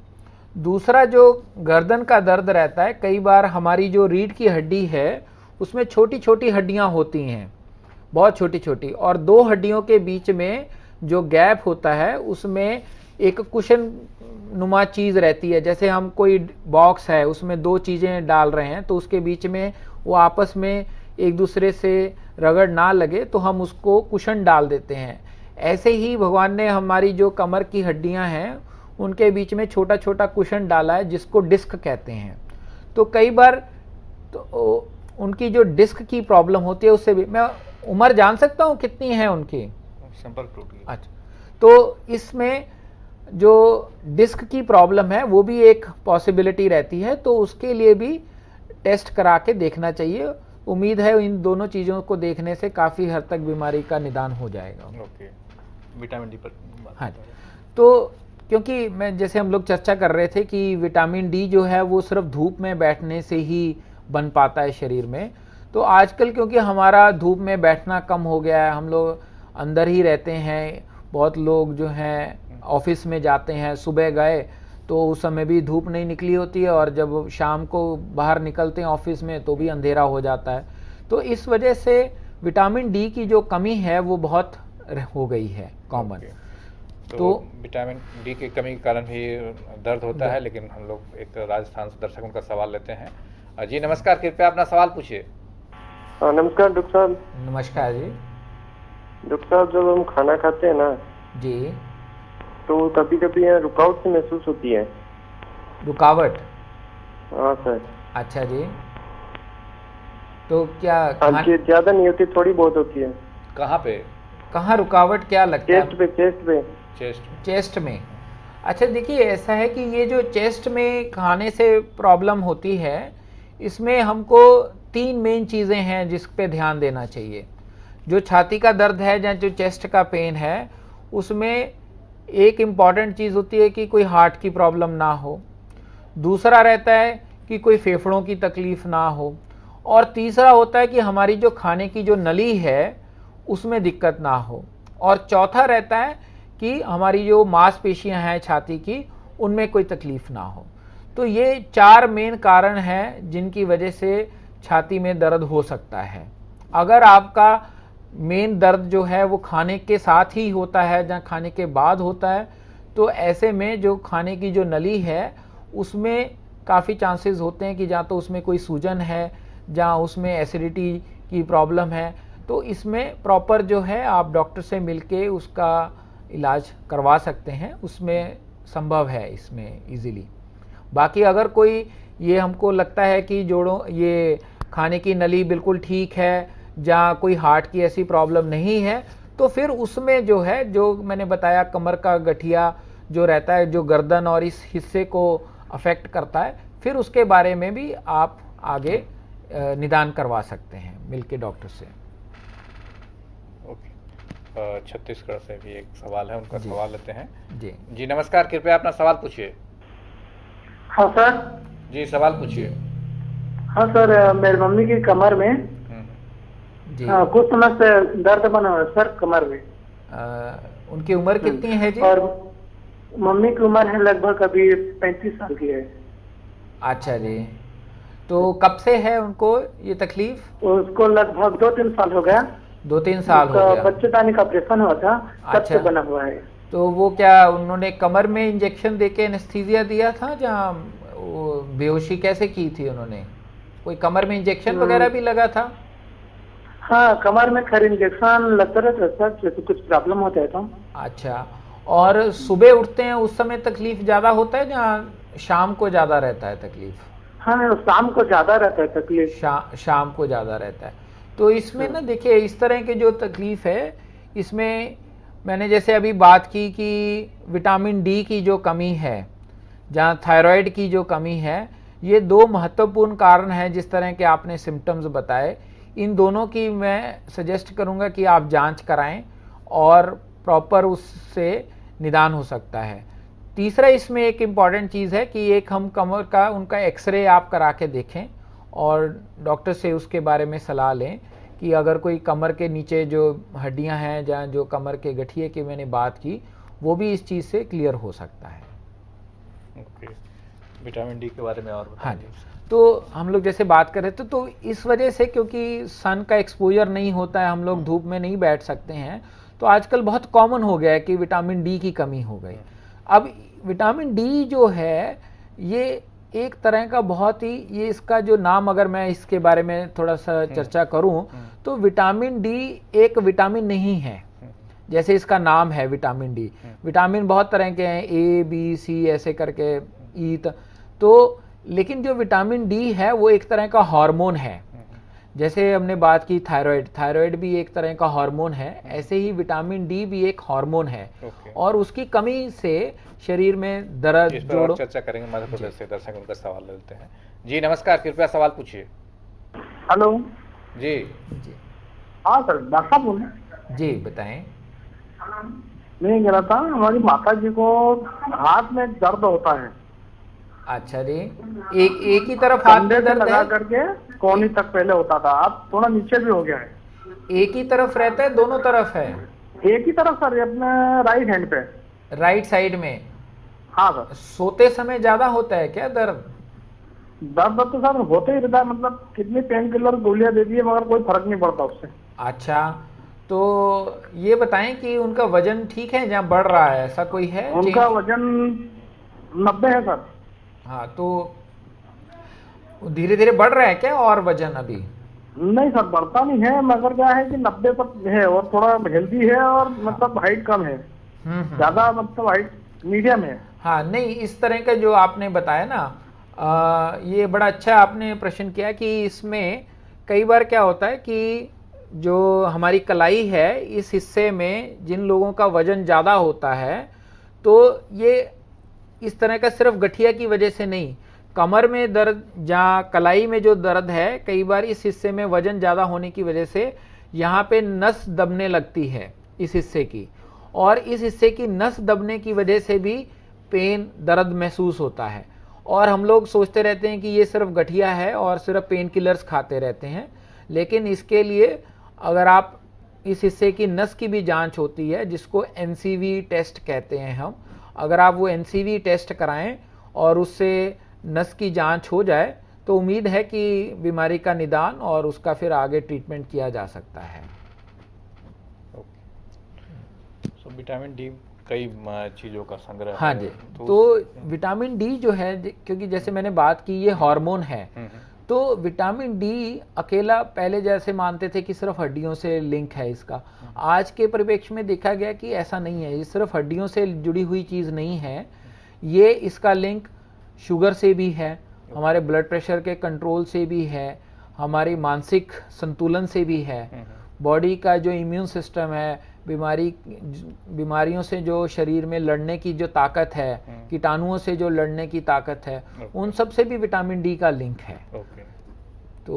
दूसरा जो गर्दन का दर्द रहता है, कई बार हमारी जो रीढ़ की हड्डी है उसमें छोटी छोटी हड्डियां होती हैं, बहुत छोटी छोटी, और दो हड्डियों के बीच में जो गैप होता है उसमें एक कुशन नुमा चीज़ रहती है। जैसे हम कोई बॉक्स है उसमें दो चीज़ें डाल रहे हैं तो उसके बीच में वो आपस में एक दूसरे से रगड़ ना लगे तो हम उसको कुशन डाल देते हैं। ऐसे ही भगवान ने हमारी जो कमर की हड्डियां हैं उनके बीच में छोटा छोटा कुशन डाला है जिसको डिस्क कहते हैं। तो कई बार तो उनकी जो डिस्क की प्रॉब्लम होती है उससे भी, मैं उम्र जान सकता हूँ कितनी है उनकी? संपर्क टूट गया। अच्छा, तो इसमें जो डिस्क की प्रॉब्लम है वो भी एक पॉसिबिलिटी रहती है, तो उसके लिए भी टेस्ट करा के देखना चाहिए। उम्मीद है इन दोनों चीज़ों को देखने से काफ़ी हद तक बीमारी का निदान हो जाएगा। ओके, विटामिन डी पर हाँ, तो क्योंकि मैं जैसे हम लोग चर्चा कर रहे थे कि विटामिन डी जो है वो सिर्फ धूप में बैठने से ही बन पाता है शरीर में, तो आजकल क्योंकि हमारा धूप में बैठना कम हो गया है, हम लोग अंदर ही रहते हैं, बहुत लोग जो हैं ऑफिस में जाते हैं, सुबह गए तो उस समय भी धूप नहीं निकली होती है और जब शाम को बाहर निकलते हैं ऑफिस में तो भी अंधेरा हो जाता है। तो इस वजह से विटामिन डी की जो कमी है वो बहुत हो गई है कॉमन। तो विटामिन डी की कमी के कारण भी दर्द होता है, लेकिन हम लोग एक राजस्थान से दर्शकों का सवाल लेते हैं। जी नमस्कार, कृपया अपना सवाल पूछिए। नमस्कार डॉक्टर साहब। नमस्कार जी। डॉक्टर साहब, जब हम खाना खाते हैं ना जी, तो कभी कभी यहाँ रुकावट सी महसूस होती है। रुकावट? हाँ सर। अच्छा जी, तो क्या ज्यादा नहीं होती, थोड़ी बहुत होती है। कहाँ पे? कहाँ रुकावट क्या लगता है? चेस्ट पे। चेस्ट में। अच्छा देखिए, ऐसा है कि ये जो चेस्ट में खाने से प्रॉब्लम होती है, इसमें हमको 3 मेन चीज़ें हैं जिस पे ध्यान देना चाहिए। जो छाती का दर्द है या जो चेस्ट का पेन है, उसमें एक इम्पॉर्टेंट चीज़ होती है कि कोई हार्ट की प्रॉब्लम ना हो, दूसरा रहता है कि कोई फेफड़ों की तकलीफ़ ना हो, और तीसरा होता है कि हमारी जो खाने की जो नली है उसमें दिक्कत ना हो, और चौथा रहता है कि हमारी जो मांसपेशियां हैं छाती की उनमें कोई तकलीफ़ ना हो। तो ये 4 मेन कारण हैं जिनकी वजह से छाती में दर्द हो सकता है। अगर आपका मेन दर्द जो है वो खाने के साथ ही होता है या खाने के बाद होता है, तो ऐसे में जो खाने की जो नली है उसमें काफ़ी चांसेस होते हैं कि या तो उसमें कोई सूजन है या उसमें एसिडिटी की प्रॉब्लम है। तो इसमें प्रॉपर जो है आप डॉक्टर से मिलके उसका इलाज करवा सकते हैं, उसमें संभव है इसमें इजीली। बाकी अगर कोई ये हमको लगता है कि जोड़ों ये खाने की नली बिल्कुल ठीक है या कोई हार्ट की ऐसी प्रॉब्लम नहीं है, तो फिर उसमें जो है, जो मैंने बताया कमर का गठिया जो रहता है, जो गर्दन और इस हिस्से को अफेक्ट करता है, फिर उसके बारे में भी आप आगे निदान करवा सकते हैं मिलके डॉक्टर से। ओके, छत्तीसगढ़ से भी एक सवाल है, उनका सवाल लेते हैं। जी नमस्कार, कृपया अपना सवाल पूछिए। हाँ सर। जी सवाल पूछिए। हाँ सर, मेरी मम्मी की कमर में कुछ समय से दर्द बना हुआ है सर कमर में। उनकी उम्र कितनी है जी? और मम्मी की उम्र है लगभग अभी 35 साल की है। अच्छा जी, तो कब से है उनको ये तकलीफ? उसको लगभग 2-3 साल हो गया। 2-3 साल हो गया। बच्चेदानी का ऑपरेशन हुआ था, तब से बना हुआ है। तो वो क्या उन्होंने कमर में इंजेक्शन देके एनेस्थीसिया दिया था या बेहोशी कैसे की थी उन्होंने? कोई कमर में इंजेक्शन वगैरह भी लगा था? हाँ, कमर में खैर इंजेक्शन लगता रहता है सर, जैसे कुछ प्रॉब्लम होता है तो। अच्छा, और सुबह उठते हैं उस समय तकलीफ ज़्यादा होता है या शाम को ज़्यादा रहता है तकलीफ? हाँ, शाम को ज़्यादा रहता है तकलीफ। शाम को ज़्यादा रहता है। तो इसमें ना देखिए, इस तरह के जो तकलीफ है, इसमें मैंने जैसे अभी बात की कि विटामिन डी की जो कमी है, जहाँ थायराइड की जो कमी है, ये 2 महत्वपूर्ण कारण हैं। जिस तरह के आपने सिम्टम्स बताए, इन दोनों की मैं सजेस्ट करूंगा कि आप जांच कराएं और प्रॉपर उससे निदान हो सकता है। तीसरा इसमें एक इम्पॉर्टेंट चीज़ है कि एक हम कमर का उनका एक्सरे आप करा के देखें और डॉक्टर से उसके बारे में सलाह लें कि अगर कोई कमर के नीचे जो हड्डियां हैं जहाँ जो कमर के गठिए की मैंने बात की वो भी इस चीज़ से क्लियर हो सकता है। ओके, विटामिन डी के बारे में और हाँ जी, तो हम लोग जैसे बात कर रहे थे तो इस वजह से क्योंकि सन का एक्सपोजर नहीं होता है, हम लोग धूप में नहीं बैठ सकते हैं, तो आजकल बहुत कॉमन हो गया है कि विटामिन डी की कमी हो गई। अब विटामिन डी जो है ये एक तरह का बहुत ही, ये इसका जो नाम अगर मैं इसके बारे में थोड़ा सा चर्चा करूं तो विटामिन डी एक विटामिन नहीं है जैसे इसका नाम है विटामिन डी। विटामिन बहुत तरह के हैं, ए बी सी ऐसे करके ई तो, लेकिन जो विटामिन डी है वो एक तरह का हार्मोन है। जैसे हमने बात की थायराइड भी एक तरह का हार्मोन है, ऐसे ही विटामिन डी भी एक हार्मोन है। और उसकी कमी से शरीर में दर्द, जोड़ों, चर्चा करेंगे। मध्य प्रदेश से दर्शक उनका सवाल लेते हैं। जी नमस्कार, कृपया सवाल पूछिए। हेलो जी हाँ सर, डॉक्टर साहब बोल रहे? जी बताएं। मैं कह रहा था हमारी माता जी को हाथ में दर्द होता है। अच्छा जी, एक ही तरफ हाथ में दर्द लगा है? करके कोहनी तक पहले होता था, अब थोड़ा नीचे भी हो गया है। एक ही तरफ रहता है, दोनों तरफ है? एक ही तरफ सर, अपने राइट हैंड पे, राइट साइड में। हाँ सर। सोते समय ज्यादा होता है क्या दर्द? दर्द तो सर होते ही रहता है, मतलब कितनी पेन किलर गोलियां दे दी है मगर कोई फर्क नहीं पड़ता उससे। अच्छा, तो ये बताएं कि उनका वजन ठीक है, जहाँ बढ़ रहा है ऐसा कोई है? उनका वजन 90 है सर। हाँ, तो धीरे धीरे बढ़ रहा है क्या और वजन अभी? नहीं सर, बढ़ता नहीं है, मगर क्या है कि 90 पर है और थोड़ा हेल्दी है और मतलब हाइट कम है, ज्यादा मतलब हाइट मीडियम है। हाँ, नहीं इस तरह का जो आपने बताया ना, ये बड़ा अच्छा आपने प्रश्न किया कि इसमें कई बार क्या होता है कि जो हमारी कलाई है इस हिस्से में जिन लोगों का वजन ज़्यादा होता है तो ये इस तरह का सिर्फ गठिया की वजह से नहीं, कमर में दर्द, जहाँ कलाई में जो दर्द है, कई बार इस हिस्से में वजन ज़्यादा होने की वजह से यहाँ पे नस दबने लगती है इस हिस्से की, और इस हिस्से की नस दबने की वजह से भी पेन, दर्द महसूस होता है। और हम लोग सोचते रहते हैं कि ये सिर्फ गठिया है और सिर्फ पेन किलर्स खाते रहते हैं, लेकिन इसके लिए अगर आप इस हिस्से की नस की भी जांच होती है जिसको एनसीवी टेस्ट कहते हैं हम, अगर आप वो एनसीवी टेस्ट कराएं और उससे नस की जांच हो जाए तो उम्मीद है कि बीमारी का निदान और उसका फिर आगे ट्रीटमेंट किया जा सकता है। सो विटामिन डी कई चीज़ों का संग्रह हाँ है। जी, तो विटामिन डी जो है, क्योंकि जैसे मैंने बात की ये हार्मोन है, तो विटामिन डी अकेला पहले जैसे मानते थे कि सिर्फ हड्डियों से लिंक है इसका, आज के परिप्रेक्ष्य में देखा गया कि ऐसा नहीं है, ये सिर्फ हड्डियों से जुड़ी हुई चीज़ नहीं है, ये इसका लिंक शुगर से भी है, हमारे ब्लड प्रेशर के कंट्रोल से भी है, हमारी मानसिक संतुलन से भी है, बॉडी का जो इम्यून सिस्टम है, बीमारियों से जो शरीर में लड़ने की जो ताकत है, कीटाणुओं से जो लड़ने की ताकत है, उन सब से भी विटामिन डी का लिंक है। तो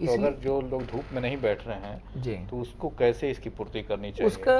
अगर जो लोग धूप में नहीं बैठ रहे हैं जी, तो उसको कैसे इसकी पूर्ति करनी चाहिए? उसका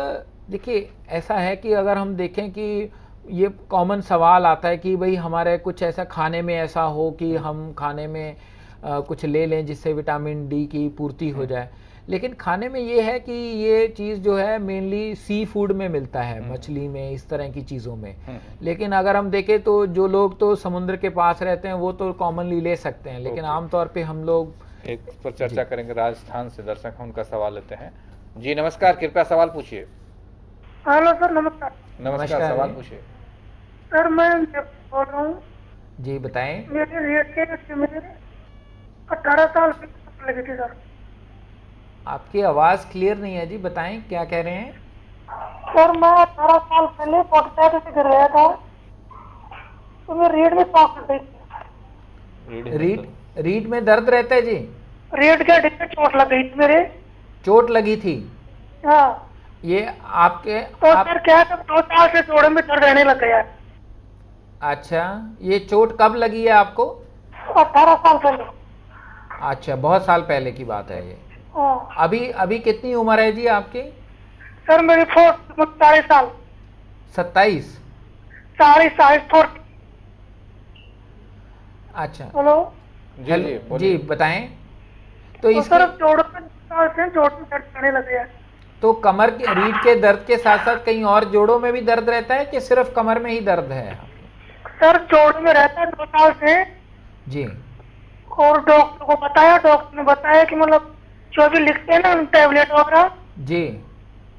देखिए ऐसा है कि अगर हम देखें कि ये कॉमन सवाल आता है कि भाई हमारे कुछ ऐसा खाने में ऐसा हो कि हम खाने में कुछ ले लें जिससे विटामिन डी की पूर्ति हो जाए, लेकिन खाने में ये है कि ये चीज़ जो है मेनली सी फूड में मिलता है, मछली में, इस तरह की चीज़ों में। लेकिन अगर हम देखें तो जो लोग तो समुद्र के पास रहते हैं वो तो कॉमनली ले सकते हैं, लेकिन आमतौर पे हम लोग एक पर चर्चा करेंगे। राजस्थान से दर्शक हैं, उनका सवाल लेते हैं। जी नमस्कार, कृपया सवाल पूछिए। हेलो सर, नमस्कार। नमस्कार, सवाल पूछिए। सर मैं बोल रहा हूँ। जी बताएं। मेरे रेट के 18 साल लगे थे सर। आपकी आवाज़ क्लियर नहीं है जी, बताएं क्या कह रहे हैं? सर मैं 18 साल पहले पोर्टुगाल से घर गया था तो मैं रीढ़ में चोट लग गई। रीढ़ में दर्द रहता है जी? रीढ़ के हड्डी में चोट लग गई थी मेरे। चोट लगी थी? हाँ। ये आपके तो सर क्या 2 साल से जोड़ों में दर्द रहने लग गया। अच्छा, ये चोट कब लगी है आपको? 18 साल पहले। अच्छा, बहुत साल पहले की बात है ये। अभी अभी कितनी उम्र है जी आपकी? सर मेरी 40 साल। 27? 40। अच्छा, जी जी जी बताएं। तो सर इसके जोड़ों में दर्द करने लगे हैं। तो कमर के रीढ़ के दर्द के साथ साथ कहीं और जोड़ों में भी दर्द रहता है कि सिर्फ कमर में ही दर्द है? सर जोड़ में रहता है 2 साल से जी। और डॉक्टर को बताया, डॉक्टर ने बताया कि मतलब जो भी लिखते हैं ना टैबलेट वगैरह, जी।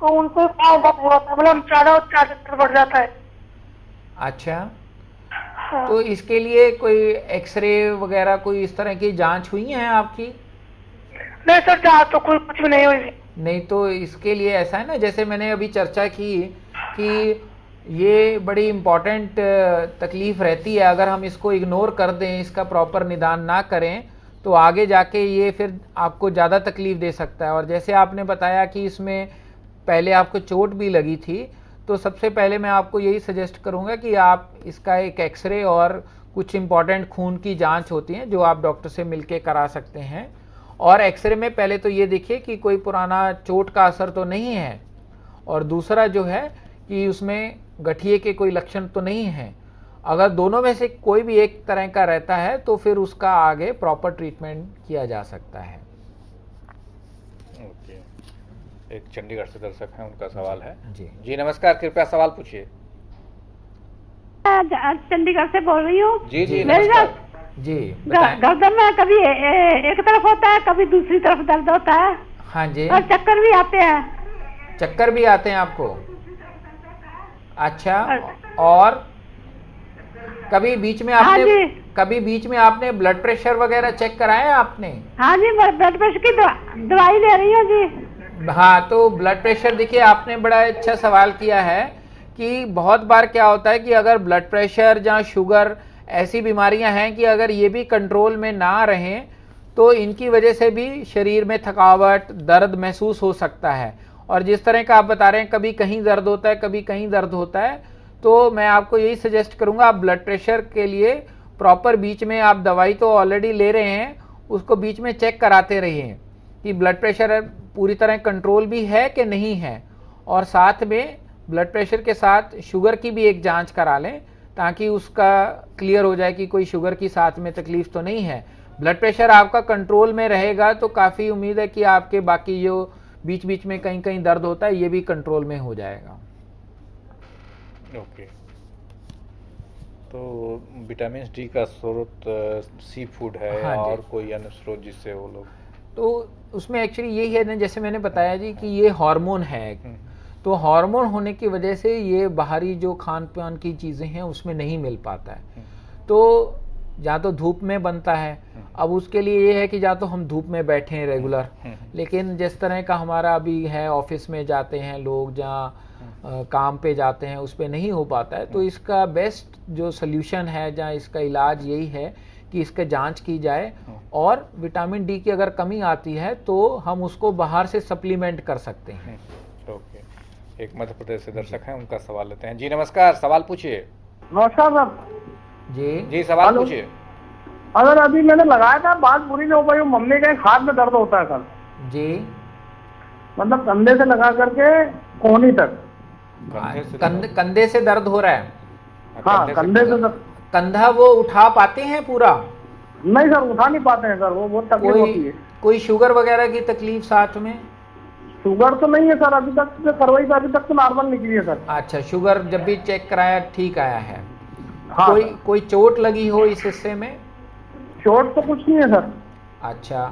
तो उनको पाँव का पूरा था, मतलब ज्यादा दर्द बढ़ जाता है। अच्छा, हाँ। तो इसके लिए कोई एक्सरे वगैरह कोई इस तरह की जांच हुई है आपकी? नहीं सर, जांच तो कुछ भी नहीं हुई। नहीं, तो इसके लिए ऐसा है ना, जैसे मैंने अभी चर्चा की कि ये बड़ी इम्पॉर्टेंट तकलीफ़ रहती है। अगर हम इसको इग्नोर कर दें, इसका प्रॉपर निदान ना करें, तो आगे जाके ये फिर आपको ज़्यादा तकलीफ़ दे सकता है। और जैसे आपने बताया कि इसमें पहले आपको चोट भी लगी थी, तो सबसे पहले मैं आपको यही सजेस्ट करूँगा कि आप इसका एक एक्सरे और कुछ इम्पॉर्टेंट खून की जांच होती हैं जो आप डॉक्टर से मिलके करा सकते हैं। और एक्सरे में पहले तो ये देखिए कि कोई पुराना चोट का असर तो नहीं है, और दूसरा जो है कि उसमें गठिए के कोई लक्षण तो नहीं है। अगर दोनों में से कोई भी एक तरह का रहता है तो फिर उसका आगे प्रॉपर ट्रीटमेंट किया जा सकता है। ओके, एक चंडीगढ़ से दर्शक हैं, उनका सवाल है। जी जी नमस्कार, कृपया सवाल पूछिए। चंडीगढ़ से बोल रही हूँ। जी जी मेरी नमस्कार। जी बताएं। गर्दन में कभी एक तरफ होता है, कभी दूसरी तरफ दर्द होता है, हाँ जी। और चक्कर भी आते हैं। चक्कर भी आते हैं आपको? अच्छा, और कभी बीच में हाँ जी। बीच में आपने ब्लड प्रेशर वगैरह चेक कराया आपने? हाँ जी, ब्लड प्रेशर की दवाई ले रही हूँ जी। हाँ, तो ब्लड प्रेशर, देखिए आपने बड़ा अच्छा सवाल किया है कि बहुत बार क्या होता है कि अगर ब्लड प्रेशर या शुगर ऐसी बीमारियां हैं कि अगर ये भी कंट्रोल में ना रहें तो इनकी वजह से भी शरीर में थकावट, दर्द महसूस हो सकता है। और जिस तरह का आप बता रहे हैं, कभी कहीं दर्द होता है, कभी कहीं दर्द होता है, तो मैं आपको यही सजेस्ट करूंगा, आप ब्लड प्रेशर के लिए प्रॉपर बीच में आप दवाई तो ऑलरेडी ले रहे हैं, उसको बीच में चेक कराते रहिए कि ब्लड प्रेशर पूरी तरह कंट्रोल भी है कि नहीं है। और साथ में ब्लड प्रेशर के साथ शुगर की भी एक जांच करा लें ताकि उसका क्लियर हो जाए कि कोई शुगर की साथ में तकलीफ तो नहीं है। ब्लड प्रेशर आपका कंट्रोल में रहेगा तो काफ़ी उम्मीद है कि आपके बाकी जो बीच बीच में कहीं कहीं दर्द होता है ये भी कंट्रोल में हो जाएगा। ओके, तो विटामिन डी का स्रोत सी फूड है, हाँ जी। और कोई अन्य स्रोत जिससे वो लोग? तो उसमें एक्चुअली यही है ना, जैसे मैंने बताया जी कि ये हार्मोन है, तो हार्मोन होने की वजह से ये बाहरी जो खान पान की चीज़ें हैं उसमें नहीं मिल पाता है। तो या तो धूप में बनता है, अब उसके लिए ये है कि या तो हम धूप में बैठे हैं रेगुलर, लेकिन जिस तरह का हमारा अभी है, ऑफिस में जाते हैं लोग, जहाँ काम पे जाते हैं, उस पर नहीं हो पाता है। तो इसका बेस्ट जो सल्यूशन है, जहाँ इसका इलाज यही है कि इसका जांच की जाए, और विटामिन डी की अगर कमी आती है तो हम उसको बाहर से सप्लीमेंट कर सकते हैं। ओके, एक मध्य प्रदेश से दर्शक हैं, उनका सवाल लेते हैं। जी नमस्कार, सवाल पूछिए। नमस्कार सर। जी जी सवाल हेलो। पूछिए। अगर अभी मैंने लगाया था, बात पूरी नहीं हो पाई, मम्मी के हाथ में दर्द होता है सर, जी, मतलब कंधे से लगा करके कोहनी तक। कंधे से दर्द हो रहा है? हाँ, कंधे से दर्द। कंधा वो उठा पाते हैं पूरा? नहीं सर, उठा नहीं पाते हैं सर, वो बहुत तकलीफ होती है। कोई शुगर वगैरह की तकलीफ साथ में? शुगर तो नहीं है सर, अभी तक जो करवाई था, अभी तक तो नॉर्मल निकली है सर। अच्छा, शुगर जब भी चेक कराया ठीक आया है? हाँ। कोई चोट लगी हो इस हिस्से में? चोट तो कुछ नहीं है सर। अच्छा,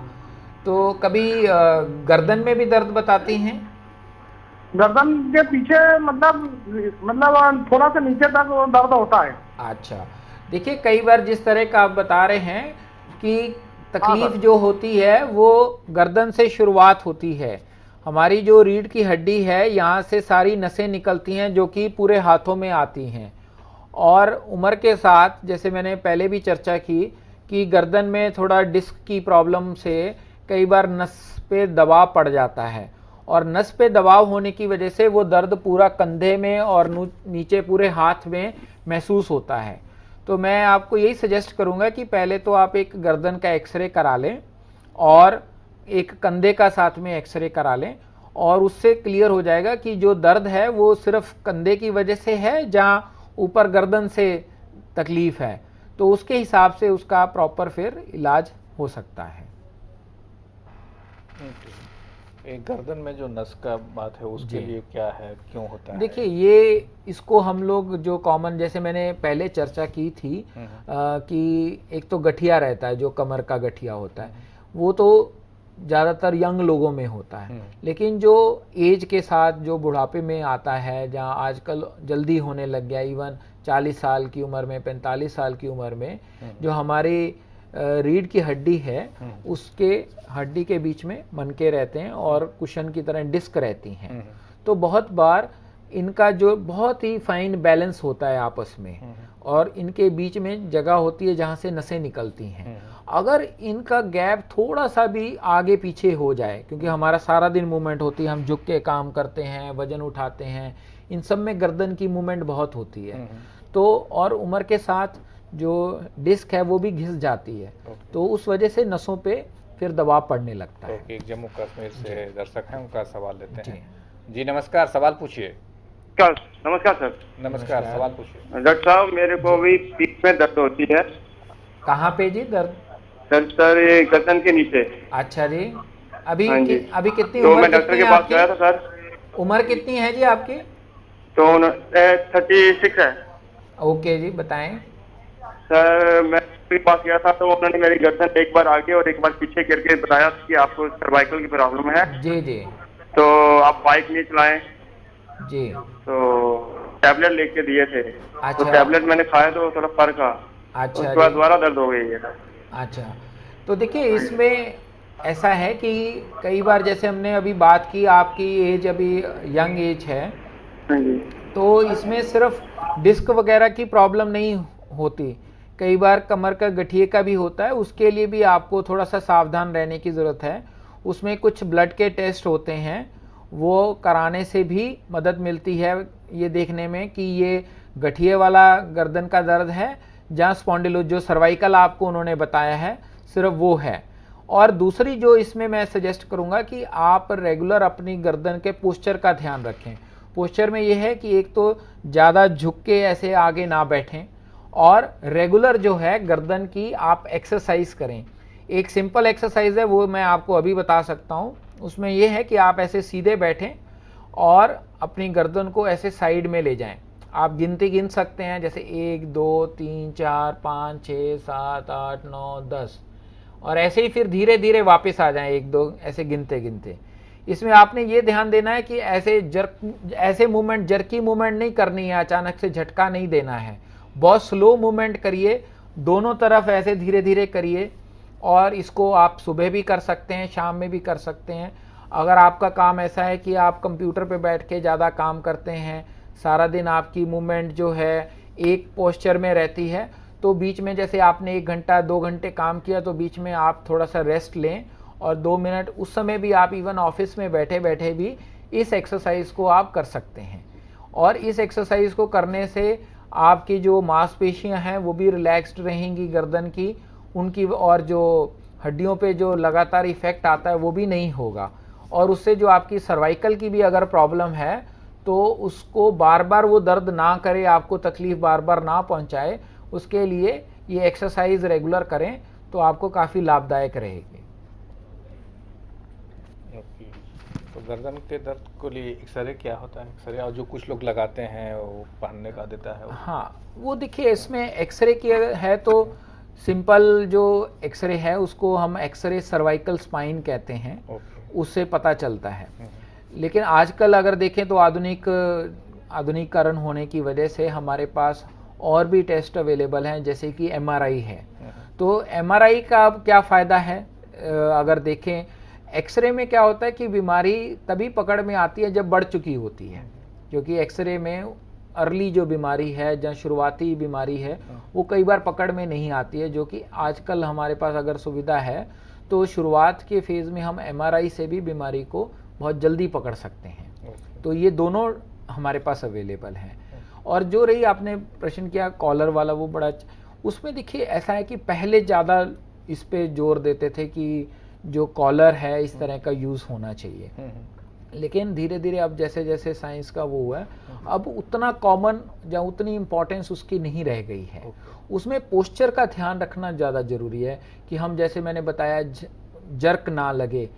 तो कभी गर्दन में भी दर्द बताती हैं? गर्दन के पीछे मतलब थोड़ा सा नीचे तक वो दर्द होता है। अच्छा, देखिए कई बार जिस तरह का आप बता रहे हैं कि तकलीफ जो होती है वो गर्दन से शुरुआत होती है। हमारी जो रीढ़ की हड्डी है, यहाँ से सारी नसें निकलती हैं जो कि पूरे हाथों में आती हैं, और उम्र के साथ, जैसे मैंने पहले भी चर्चा की कि गर्दन में थोड़ा डिस्क की प्रॉब्लम से कई बार नस पे दबाव पड़ जाता है, और नस पे दबाव होने की वजह से वो दर्द पूरा कंधे में और नीचे पूरे हाथ में महसूस होता है। तो मैं आपको यही सजेस्ट करूंगा कि पहले तो आप एक गर्दन का एक्सरे करा लें, और एक कंधे का साथ में एक्सरे करा लें और उससे क्लियर हो जाएगा कि जो दर्द है वो सिर्फ कंधे की वजह से है, जहाँ ऊपर गर्दन से तकलीफ है, तो उसके हिसाब से उसका प्रॉपर फिर इलाज हो सकता है। एक गर्दन में जो नस का बात है उसके लिए क्या है, क्यों होता है? देखिए, ये इसको हम लोग जो कॉमन, जैसे मैंने पहले चर्चा की थी कि एक तो गठिया रहता है, जो कमर का गठिया होता है, वो तो ज़्यादातर यंग लोगों में होता है, लेकिन जो एज के साथ जो बुढ़ापे में आता है, जहाँ आजकल जल्दी होने लग गया, इवन 40 साल की उम्र में, 45 साल की उम्र में, जो हमारी रीढ़ की हड्डी है उसके हड्डी के बीच में मनके रहते हैं और कुशन की तरह डिस्क रहती हैं, तो बहुत बार इनका जो बहुत ही फाइन बैलेंस होता है आपस में, और इनके बीच में जगह होती है जहाँ से नसें निकलती हैं। अगर इनका गैप थोड़ा सा भी आगे पीछे हो जाए, क्योंकि हमारा सारा दिन मूवमेंट होती है, हम झुक के काम करते हैं, वजन उठाते हैं, इन सब में गर्दन की मूवमेंट बहुत होती है, तो और उम्र के साथ जो डिस्क है वो भी घिस जाती है, तो उस वजह से नसों पे फिर दबाव पड़ने लगता है। एक जम्मू कश्मीर से दर्शक हैं, उनका सवाल लेते हैं। जी नमस्कार, सवाल पूछिए। नमस्कार सर। नमस्कार, सवाल पूछिए। डॉक्टर साहब, मेरे को भी पीठ में दर्द होती है। कहाँ पे जी दर्द? सर ये गर्दन के नीचे। अच्छा जी, अभी अभी कितनी तो उम्र मैं डॉक्टर के पास गया था सर। उम्र कितनी है जी आपकी? तो 36 है। ओके जी, बताएं। सर मैं के पास गया था, तो उन्होंने मेरी गर्दन एक बार आगे और एक बार पीछे करके बताया कि आपको सर्वाइकल की प्रॉब्लम है। जी जी। तो आप बाइक नहीं चलाएं जी। तो टैबलेट लेके दिए थे। अच्छा। तो टैबलेट मैंने खाया तो थोड़ा फर्क आ। अच्छा। उसके बाद दोबारा दर्द हो गई है। अच्छा, तो देखिए इसमें ऐसा है कि कई बार जैसे हमने अभी बात की, आपकी एज अभी यंग एज है, तो इसमें सिर्फ डिस्क वगैरह की प्रॉब्लम नहीं होती, कई बार कमर का गठिए का भी होता है। उसके लिए भी आपको थोड़ा सा सावधान रहने की ज़रूरत है। उसमें कुछ ब्लड के टेस्ट होते हैं, वो कराने से भी मदद मिलती है ये देखने में कि ये गठिए वाला गर्दन का दर्द है, जहाँ स्पॉन्डिलो जो सर्वाइकल आपको उन्होंने बताया है सिर्फ वो है। और दूसरी जो इसमें मैं सजेस्ट करूँगा कि आप रेगुलर अपनी गर्दन के पोस्चर का ध्यान रखें। पोस्चर में ये है कि एक तो ज़्यादा झुक के ऐसे आगे ना बैठें, और रेगुलर जो है गर्दन की आप एक्सरसाइज करें। एक सिंपल एक्सरसाइज है, वो मैं आपको अभी बता सकता हूँ। उसमें यह है कि आप ऐसे सीधे बैठें और अपनी गर्दन को ऐसे साइड में ले जाएं। आप गिनती गिन सकते हैं, जैसे 1 2 3 4 5 6 7 8 9 10, और ऐसे ही फिर धीरे धीरे वापस आ जाएं 1 2 ऐसे गिनते गिनते। इसमें आपने ये ध्यान देना है कि ऐसे मूवमेंट, जर्की मूवमेंट नहीं करनी है, अचानक से झटका नहीं देना है, बहुत स्लो मूवमेंट करिए, दोनों तरफ ऐसे धीरे धीरे करिए। और इसको आप सुबह भी कर सकते हैं, शाम में भी कर सकते हैं। अगर आपका काम ऐसा है कि आप कंप्यूटर पे बैठ के ज़्यादा काम करते हैं, सारा दिन आपकी मूवमेंट जो है एक पोस्चर में रहती है, तो बीच में जैसे आपने 1 घंटा 2 घंटे काम किया, तो बीच में आप थोड़ा सा रेस्ट लें और 2 मिनट उस समय भी आप इवन ऑफिस में बैठे बैठे भी इस एक्सरसाइज को आप कर सकते हैं। और इस एक्सरसाइज को करने से आपकी जो मांसपेशियां हैं वो भी रिलैक्स्ड रहेंगी गर्दन की, उनकी, और जो हड्डियों पे जो लगातार इफेक्ट आता है वो भी नहीं होगा। और उससे जो आपकी सर्वाइकल की भी अगर प्रॉब्लम है तो उसको बार बार वो दर्द ना करे, आपको तकलीफ बार बार ना पहुंचाए, उसके लिए ये एक्सरसाइज रेगुलर करें तो आपको काफ़ी लाभदायक रहेगी। तो गर्दन के दर्द को लिए एक्सरे क्या होता है? एक्सरे और जो कुछ लोग लगाते हैं वो पहनने का देता है वो। हाँ, वो देखिए इसमें एक्सरे की है तो सिंपल जो एक्सरे है उसको हम एक्सरे सर्वाइकल स्पाइन कहते हैं, उससे पता चलता है। लेकिन आजकल अगर देखें तो आधुनिकीकरण होने की वजह से हमारे पास और भी टेस्ट अवेलेबल हैं, जैसे कि MRI है। तो MRI का क्या फ़ायदा है? अगर देखें एक्सरे में क्या होता है कि बीमारी तभी पकड़ में आती है जब बढ़ चुकी होती है, क्योंकि एक्सरे में अर्ली जो बीमारी है, जहाँ शुरुआती बीमारी है, वो कई बार पकड़ में नहीं आती है, जो कि आजकल हमारे पास अगर सुविधा है तो शुरुआत के फेज़ में हम MRI से भी बीमारी को बहुत जल्दी पकड़ सकते हैं। तो ये दोनों हमारे पास अवेलेबल हैं। और जो रही आपने प्रश्न किया कॉलर वाला, वो बड़ा, उसमें देखिए ऐसा है कि पहले ज़्यादा इस पे जोर देते थे कि जो कॉलर है इस तरह का यूज़ होना चाहिए। लेकिन धीरे धीरे अब जैसे जैसे साइंस का वो हुआ है, अब उतना कॉमन या उतनी इम्पोर्टेंस उसकी नहीं रह गई है। उसमें पोस्चर का ध्यान रखना ज़्यादा ज़रूरी है कि हम जैसे मैंने बताया जर्क ना लगे,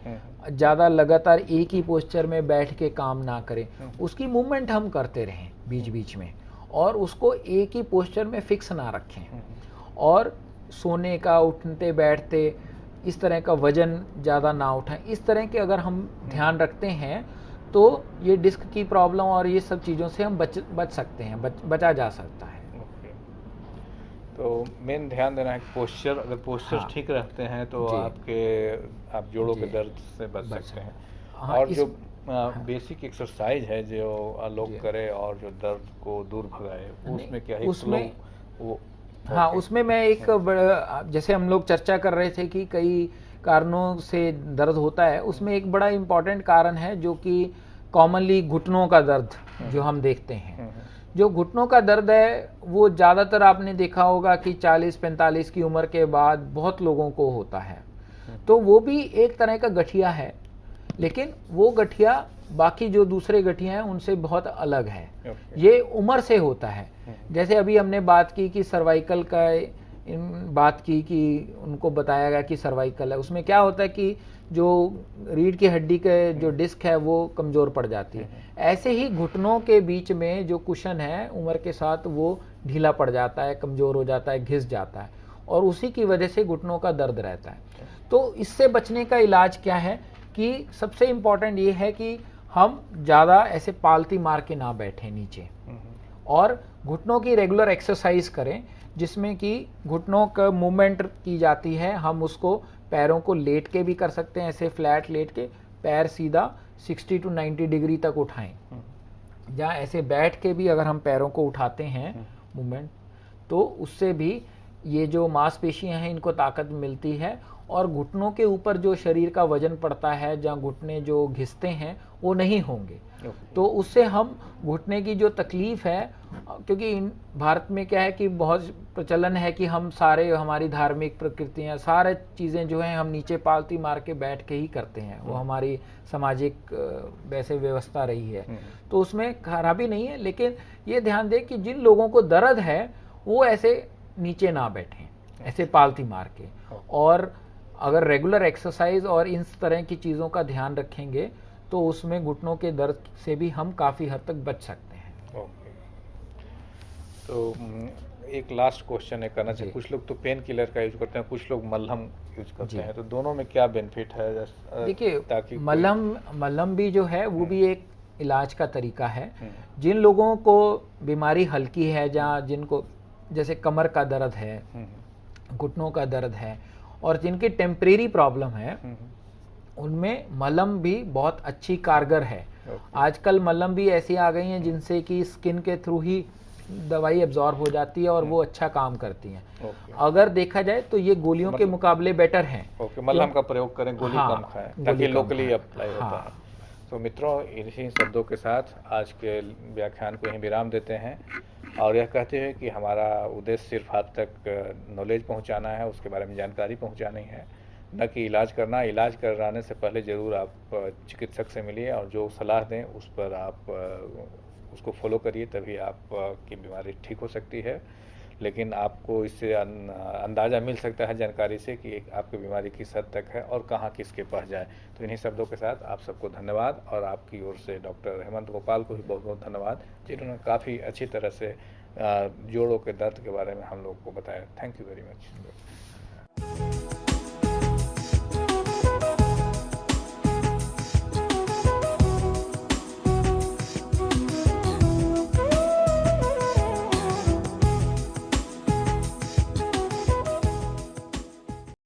ज़्यादा लगातार एक ही पोस्चर में बैठ के काम ना करें, उसकी मूवमेंट हम करते रहें बीच बीच में, और उसको एक ही पोस्चर में फिक्स ना रखें। और सोने का, उठते बैठते इस तरह का वजन ज़्यादा ना उठाएं। इस तरह के अगर हम ध्यान रखते हैं तो ये डिस्क की प्रॉब्लम और ये सब चीज़ों से हम बच सकते हैं, बचा जा सकता है। तो मेन ध्यान देना है कि पोस्चर, अगर पोस्चर ठीक रखते हैं तो आप जोड़ों के दर्द से बच सकते हैं। और जो बेसिक एक्सरसाइज है जो लोग करें और जो दर्द को दूर भगाए, उसमें क्या है? उसमें उसमें मैं एक जैसे हम लोग चर्चा कर रहे थे कि कई कारणों से दर्द होता है, उसमें एक बड़ा इम्पॉर्टेंट कारण है जो कि कॉमनली घुटनों का दर्द जो हम देखते हैं। जो घुटनों का दर्द है वो ज़्यादातर आपने देखा होगा कि 40-45 की उम्र के बाद बहुत लोगों को होता है। तो वो भी एक तरह का गठिया है, लेकिन वो गठिया बाकी जो दूसरे गठिया हैं उनसे बहुत अलग है। ये उम्र से होता है। जैसे अभी हमने बात की कि सर्वाइकल का बात की कि उनको बताया गया कि सर्वाइकल है, उसमें क्या होता है कि जो रीढ़ की हड्डी के जो डिस्क है वो कमज़ोर पड़ जाती है। ऐसे ही घुटनों के बीच में जो कुशन है उम्र के साथ वो ढीला पड़ जाता है, कमज़ोर हो जाता है, घिस जाता है, और उसी की वजह से घुटनों का दर्द रहता है। तो इससे बचने का इलाज क्या है कि सबसे इम्पॉर्टेंट ये है कि हम ज़्यादा ऐसे पालती मार के ना बैठें नीचे, और घुटनों की रेगुलर एक्सरसाइज करें जिसमें कि घुटनों का मूवमेंट की जाती है। हम उसको पैरों को लेट के भी कर सकते हैं, ऐसे फ्लैट लेट के पैर सीधा 60 to 90 डिग्री तक उठाएं, या ऐसे बैठ के भी अगर हम पैरों को उठाते हैं मूवमेंट, तो उससे भी ये जो मांसपेशियां हैं इनको ताकत मिलती है, और घुटनों के ऊपर जो शरीर का वजन पड़ता है, जहाँ घुटने जो घिसते हैं वो नहीं होंगे। तो उससे हम घुटने की जो तकलीफ़ है, क्योंकि भारत में क्या है कि बहुत प्रचलन है कि हम सारे, हमारी धार्मिक प्रकृतियाँ, सारे चीज़ें जो हैं हम नीचे पालती मार के बैठ के ही करते हैं, वो हमारी सामाजिक वैसे व्यवस्था रही है, तो उसमें खराबी नहीं है। लेकिन ये ध्यान दें कि जिन लोगों को दर्द है वो ऐसे नीचे ना बैठें, ऐसे पालती मार के, और अगर रेगुलर एक्सरसाइज और इस तरह की चीज़ों का ध्यान रखेंगे तो उसमें घुटनों के दर्द से भी हम काफ़ी हद तक बच सकते हैं। ओके, तो एक लास्ट क्वेश्चन है करना चाहिए। कुछ लोग तो पेन किलर का यूज करते हैं, कुछ लोग मलहम यूज करते हैं, तो दोनों में क्या बेनिफिट है? देखिए, मलहम भी जो है वो भी एक इलाज का तरीका है। जिन लोगों को बीमारी हल्की है, जहाँ जिनको जैसे कमर का दर्द है, घुटनों का दर्द है, और जिनकी टेम्परेरी प्रॉब्लम है, उनमें मलहम भी बहुत अच्छी कारगर है। आजकल मलहम भी ऐसी आ गई हैं जिनसे कि स्किन के थ्रू ही दवाई एब्जॉर्ब हो जाती है और वो अच्छा काम करती हैं। अगर देखा जाए तो ये गोलियों के मुकाबले बेटर हैं। मलहम का प्रयोग करें, गोली कम खाएं, ताकि लोकली अप्लाई होता है। तो मित्रों, इन्हीं शब्दों के साथ आज के व्याख्यान को यहीं विराम देते हैं, और यह कहते हैं कि हमारा उद्देश्य सिर्फ आप तक नॉलेज पहुंचाना है, उसके बारे में जानकारी पहुंचानी है, न कि इलाज करना। इलाज कराने से पहले ज़रूर आप चिकित्सक से मिलिए और जो सलाह दें उस पर आप उसको फॉलो करिए, तभी आपकी बीमारी ठीक हो सकती है। लेकिन आपको इससे अंदाज़ा मिल सकता है जानकारी से कि आपकी बीमारी किस हद तक है और कहाँ किसके पास जाए। तो इन्हीं शब्दों के साथ आप सबको धन्यवाद, और आपकी ओर से डॉक्टर हेमंत गोपाल को भी बहुत बहुत धन्यवाद, जिन्होंने काफ़ी अच्छी तरह से जोड़ों के दर्द के बारे में हम लोग को बताया। Thank you very much.